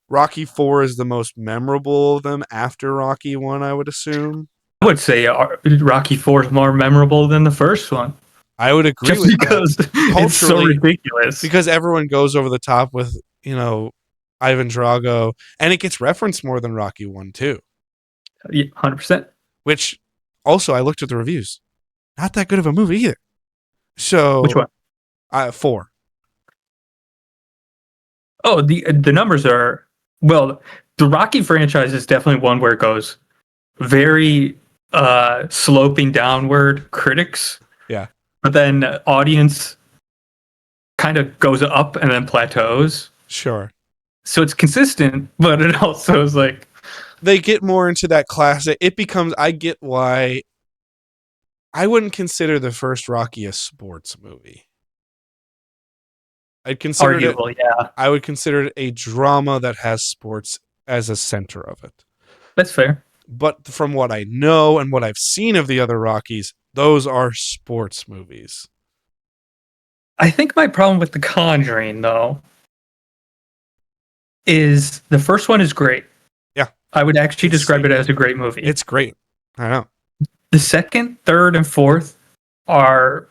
Rocky 4 is the most memorable of them after Rocky 1. I would assume. I would say Rocky 4 is more memorable than the first one. I would agree Just with because that. it's so ridiculous. Because everyone goes over the top with Ivan Drago, and it gets referenced more than Rocky 1 too. 100%. Which also I looked at the reviews. Not that good of a movie either. So which one? 4. Oh, the numbers are the Rocky franchise is definitely one where it goes very sloping downward critics. Yeah. But then audience kind of goes up and then plateaus. Sure. So it's consistent, but it also is like they get more into that classic. It becomes, I get why I wouldn't consider the first Rocky a sports movie. I'd consider arguable, yeah. I would consider it a drama that has sports as a center of it. That's fair. But from what I know and what I've seen of the other Rockies, those are sports movies. I think my problem with The Conjuring, though, is the first one is great. Yeah. I would actually describe it as a great movie. It's great. I know. The second, third, and fourth are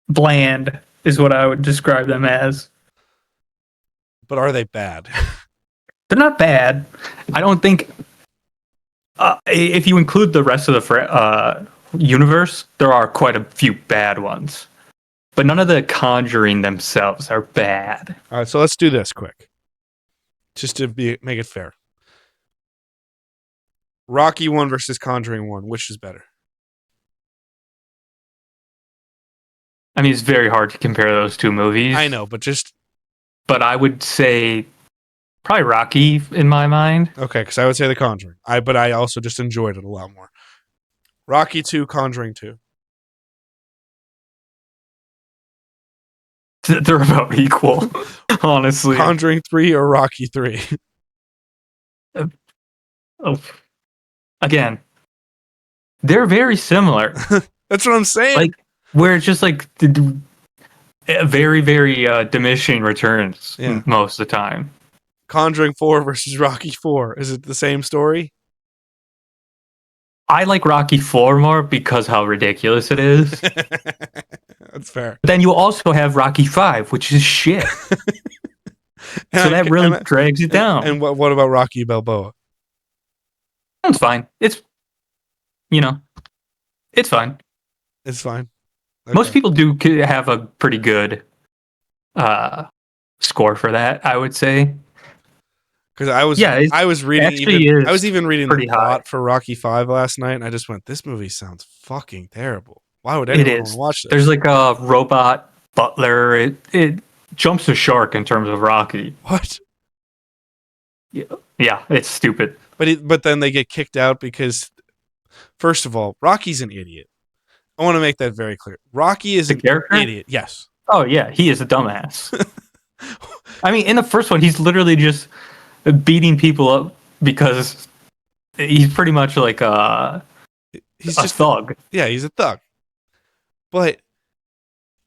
bland, is what I would describe them as. But are they bad? They're not bad. I don't think... if you include the rest of the universe, there are quite a few bad ones. But none of the Conjuring themselves are bad. All right, so let's do this quick. Just to make it fair. Rocky 1 versus Conjuring 1, which is better? I mean, it's very hard to compare those two movies. I know, but I would say probably Rocky in my mind. Okay, because I would say The Conjuring. But I also just enjoyed it a lot more. Rocky 2, Conjuring 2. They're about equal, honestly. Conjuring 3 or Rocky 3? Again, they're very similar. That's what I'm saying. Like, where it's just like very, very diminishing returns most of the time. Conjuring 4 versus Rocky 4. Is it the same story? I like Rocky 4 more because how ridiculous it is. That's fair. But then you also have Rocky 5, which is shit. So that really drags it down. And what about Rocky Balboa? It's fine. It's fine. It's fine. Okay. Most people do have a pretty good score for that, I would say. Because I was reading I was even reading the plot for Rocky 5 last night, and I just went, this movie sounds fucking terrible. Why would anyone want to watch this? There's like a robot butler. It jumps the shark in terms of Rocky. What? Yeah, it's stupid. But then they get kicked out because, first of all, Rocky's an idiot. I want to make that very clear. Rocky is an idiot. Yes. Oh yeah, he is a dumbass. I mean, in the first one, he's literally just beating people up because he's pretty much like he's just a thug. Yeah, he's a thug. But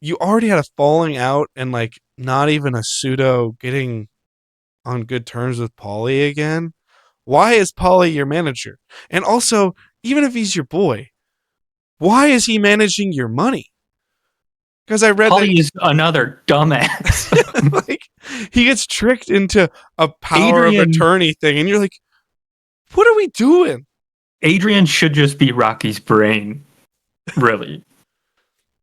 you already had a falling out and like not even a pseudo getting on good terms with Paulie again. Why is Paulie your manager? And also, even if he's your boy, why is he managing your money? Because I read Paulie is another dumbass. like he gets tricked into a power of attorney thing, and you're like, what are we doing? Adrian should just be Rocky's brain, really.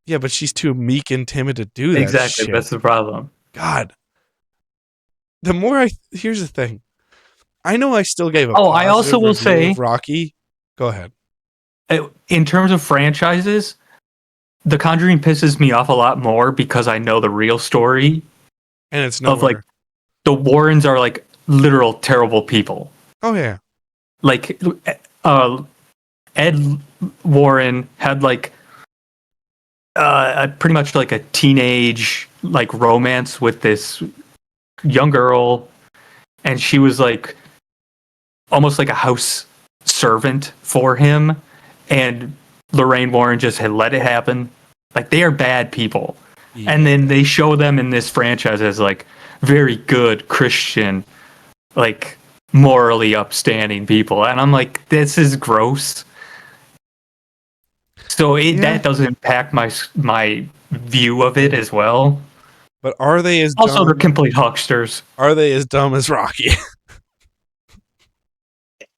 Yeah, but she's too meek and timid to do that. Exactly, shit. That's the problem. God. Here's the thing. I know I still gave a I also will say Rocky. Go ahead. In terms of franchises, The Conjuring pisses me off a lot more because I know the real story And it's of like nowhere. the Warrens are like literal terrible people. Oh yeah. Like Ed Warren had like pretty much like a teenage like romance with this young girl, and she was like almost like a house servant for him, and Lorraine Warren just had let it happen. Like they are bad people. Yeah. And then they show them in this franchise as like very good Christian, like morally upstanding people. And I'm like, this is gross. So Yeah. that does impact my view of it as well. But are they as Also, they're dumb? complete hucksters. Are they as dumb as Rocky?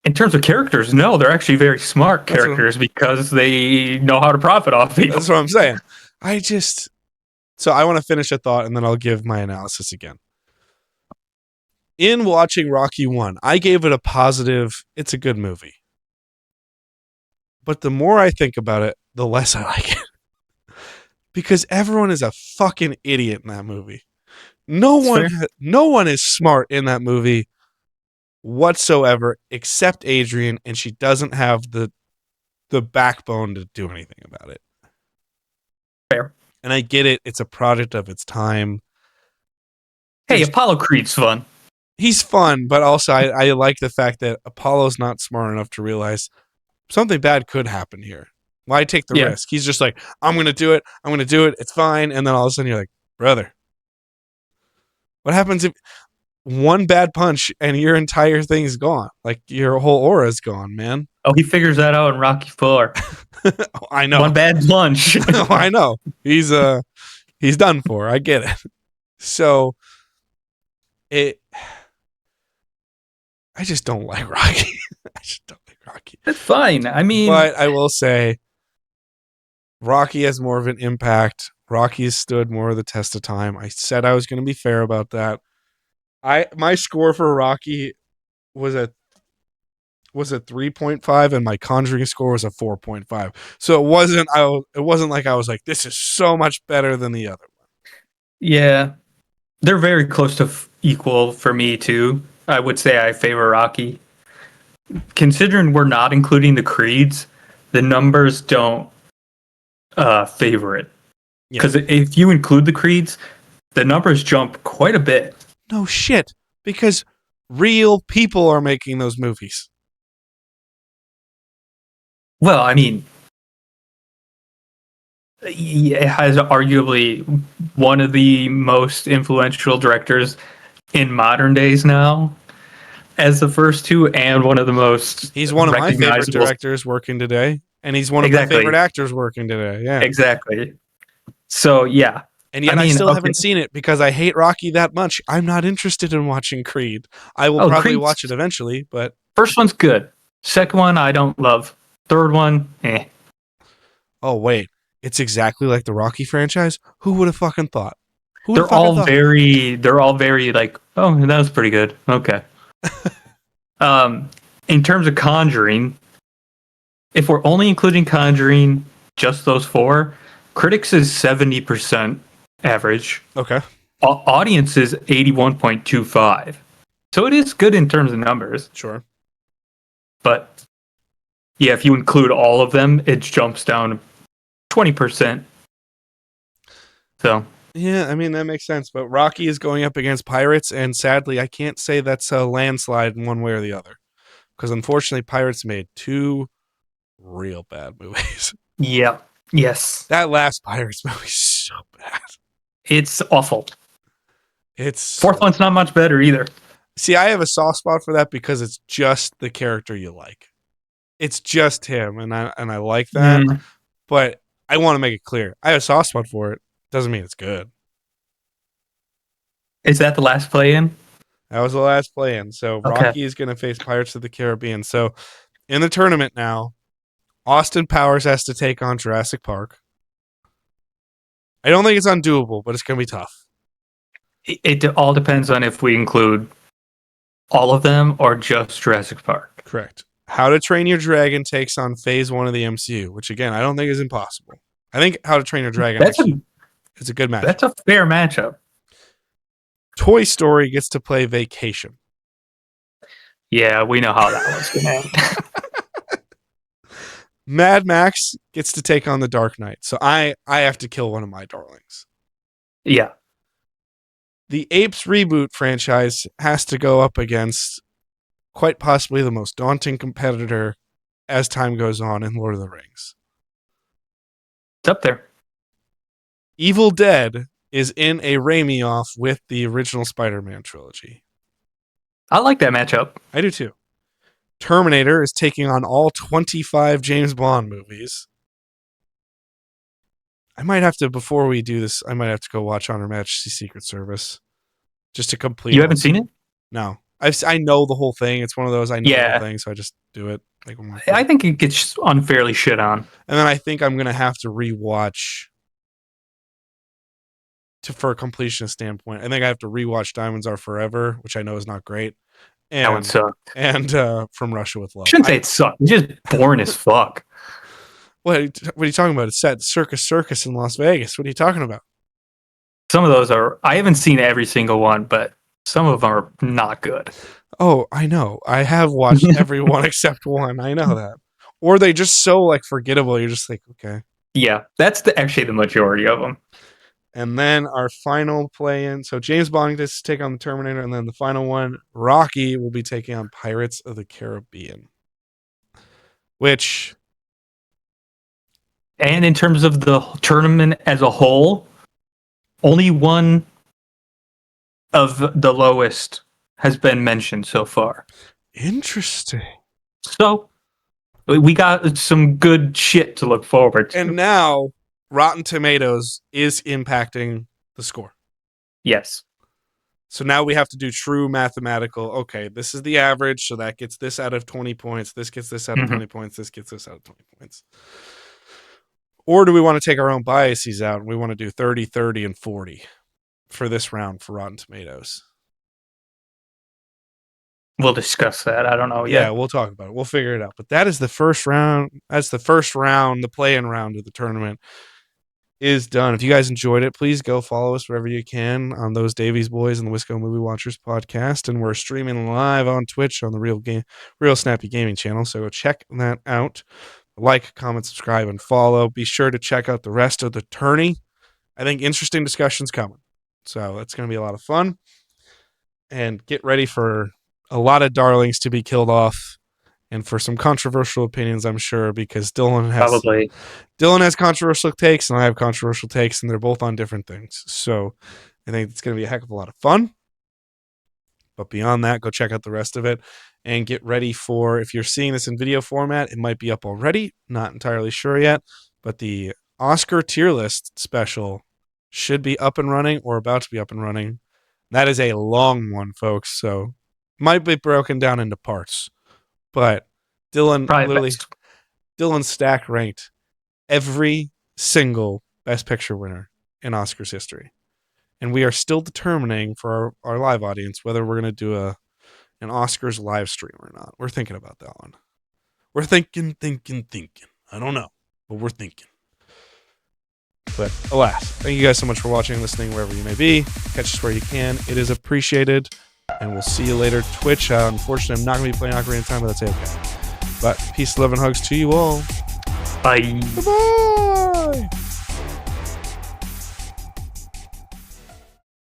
In terms of characters, no, they're actually very smart That's what, characters because they know how to profit off people. that's what I'm saying. So I want to finish a thought and then I'll give my analysis again. In watching Rocky 1, I gave it a positive, it's a good movie. But the more I think about it, the less I like it. Because everyone is a fucking idiot in that movie. No one is smart in that movie whatsoever except Adrian, and she doesn't have the backbone to do anything about it. Fair. And I get it, it's a product of its time. Hey, Apollo Creed's fun. He's fun, but also I like the fact that Apollo's not smart enough to realize something bad could happen here. Why take the risk? He's just like, I'm going to do it. It's fine. And then all of a sudden you're like, brother, what happens if one bad punch and your entire thing's gone? Like your whole aura's gone, man. Oh, he figures that out in Rocky 4. I know. One bad punch. I know. He's done for. I get it. So I just don't like Rocky. I just don't like Rocky. That's fine. I mean, but I will say Rocky has more of an impact. Rocky has stood more of the test of time. I said I was going to be fair about that. My score for Rocky was a 3.5 and my Conjuring score was a 4.5. So it wasn't like I was like, this is so much better than the other one. Yeah. They're very close to equal for me too. I would say I favor Rocky. Considering we're not including the creeds, the numbers don't favor it. Because if you include the creeds, the numbers jump quite a bit. No shit. Because real people are making those movies. Well, I mean, it has arguably one of the most influential directors in modern days now as the first two, and one of the most he's one of my favorite directors working today, and he's one of my favorite actors working today. Yeah, exactly. So yeah, and yet I still haven't seen it because I hate Rocky that much. I'm not interested in watching Creed. I will probably watch it eventually, but first one's good. Second one I don't love. Third one, eh. Oh wait, it's exactly like the Rocky franchise. Who would have fucking thought? They're all very like, oh, that was pretty good. Okay. In terms of Conjuring, if we're only including Conjuring, just those four, critics is 70% average. Okay. Audience is 81.25. So it is good in terms of numbers. Sure. But yeah, if you include all of them, it jumps down 20%. So yeah, I mean that makes sense. But Rocky is going up against Pirates, and sadly, I can't say that's a landslide in one way or the other, because unfortunately, Pirates made two real bad movies. Yeah. Yes. That last Pirates movie is so bad. It's awful. It's fourth one's not much better either. See, I have a soft spot for that because it's just the character you like. It's just him, and I like that. But I want to make it clear, I have a soft spot for it. Doesn't mean it's good. Is that the last play-in? That was the last play-in. So okay. Rocky is going to face Pirates of the Caribbean. So in the tournament now, Austin Powers has to take on Jurassic Park. I don't think it's undoable, but it's going to be tough. It all depends on if we include all of them or just Jurassic Park. Correct. How to Train Your Dragon takes on Phase 1 of the MCU, which again, I don't think is impossible. I think How to Train Your Dragon is a good match. That's a fair matchup. Toy Story gets to play Vacation. Yeah, we know how that one's going to end. Mad Max gets to take on The Dark Knight. So I have to kill one of my darlings. Yeah. The Apes reboot franchise has to go up against quite possibly the most daunting competitor as time goes on in Lord of the Rings. It's up there. Evil Dead is in a Raimi off with the original Spider-Man trilogy. I like that matchup. I do too. Terminator is taking on all 25 James Bond movies. I might have to, before we do this, I might have to go watch On Her Majesty's Secret Service just to complete. You haven't seen it? No. I know the whole thing. It's one of those I know the whole thing, so I just do it. I think it gets unfairly shit on. And then I think I'm going to have to rewatch for a completionist standpoint. I think I have to rewatch Diamonds Are Forever, which I know is not great. And, that one sucked. And From Russia with Love. I shouldn't say it sucked. It's just boring as fuck. What are you talking about? It's set Circus in Las Vegas. What are you talking about? Some of those are... I haven't seen every single one, but some of them are not good. Oh, I know. I have watched every one except one. I know that. Or they just so like forgettable. You're just like, okay. Yeah, that's actually the majority of them. And then our final play-in. So James Bond gets to take on the Terminator, and then the final one, Rocky, will be taking on Pirates of the Caribbean. Which... And in terms of the tournament as a whole, only one of the lowest has been mentioned so far. Interesting. So we got some good shit to look forward to. And now Rotten Tomatoes is impacting the score. Yes. So now we have to do true mathematical. Okay, this is the average, so that gets this out of 20 points. This gets this out of 20 points. This gets this out of 20 points. Or do we want to take our own biases out and we want to do 30, 30, and 40 for this round for Rotten Tomatoes? We'll discuss that. I don't know yet. Yeah, we'll talk about it. We'll figure it out. But that is the first round. That's the first round, the play-in round of the tournament is done. If you guys enjoyed it, please go follow us wherever you can on those Davies Boys and the Wisco Movie Watchers podcast. And we're streaming live on Twitch on the Real Snappy Gaming channel. So go check that out. Like, comment, subscribe, and follow. Be sure to check out the rest of the tourney. I think interesting discussions coming. So that's going to be a lot of fun. And get ready for a lot of darlings to be killed off and for some controversial opinions, I'm sure, because Dylan has controversial takes and I have controversial takes, and they're both on different things. So I think it's going to be a heck of a lot of fun. But beyond that, go check out the rest of it and get ready for, if you're seeing this in video format, it might be up already. Not entirely sure yet, but the Oscar tier list special should be up and running or about to be up and running. That is a long one, folks. So might be broken down into parts, but Dylan stack ranked every single Best Picture winner in Oscars history. And we are still determining for our live audience whether we're going to do an Oscars live stream or not. We're thinking about that one. We're thinking. I don't know, but we're thinking. But alas, thank you guys so much for watching and listening wherever you may be. Catch us where you can. It is appreciated. And we'll see you later. Twitch. Unfortunately, I'm not going to be playing Ocarina of Time, but that's okay. But peace, love, and hugs to you all. Bye. Bye-bye.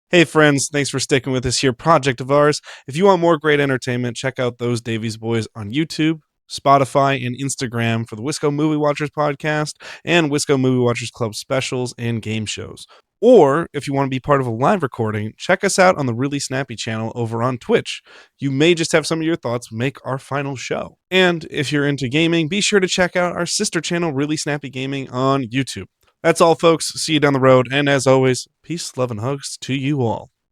Hey friends, thanks for sticking with this here project of ours. If you want more great entertainment, check out those Davies Boys on YouTube, Spotify, and Instagram for the Wisco Movie Watchers podcast and Wisco Movie Watchers Club specials and game shows. Or if you want to be part of a live recording, check us out on the Really Snappy channel over on Twitch. You may just have some of your thoughts make our final show. And if you're into gaming, be sure to check out our sister channel, Really Snappy Gaming, on YouTube. That's all, folks. See you down the road. And as always, peace, love, and hugs to you all.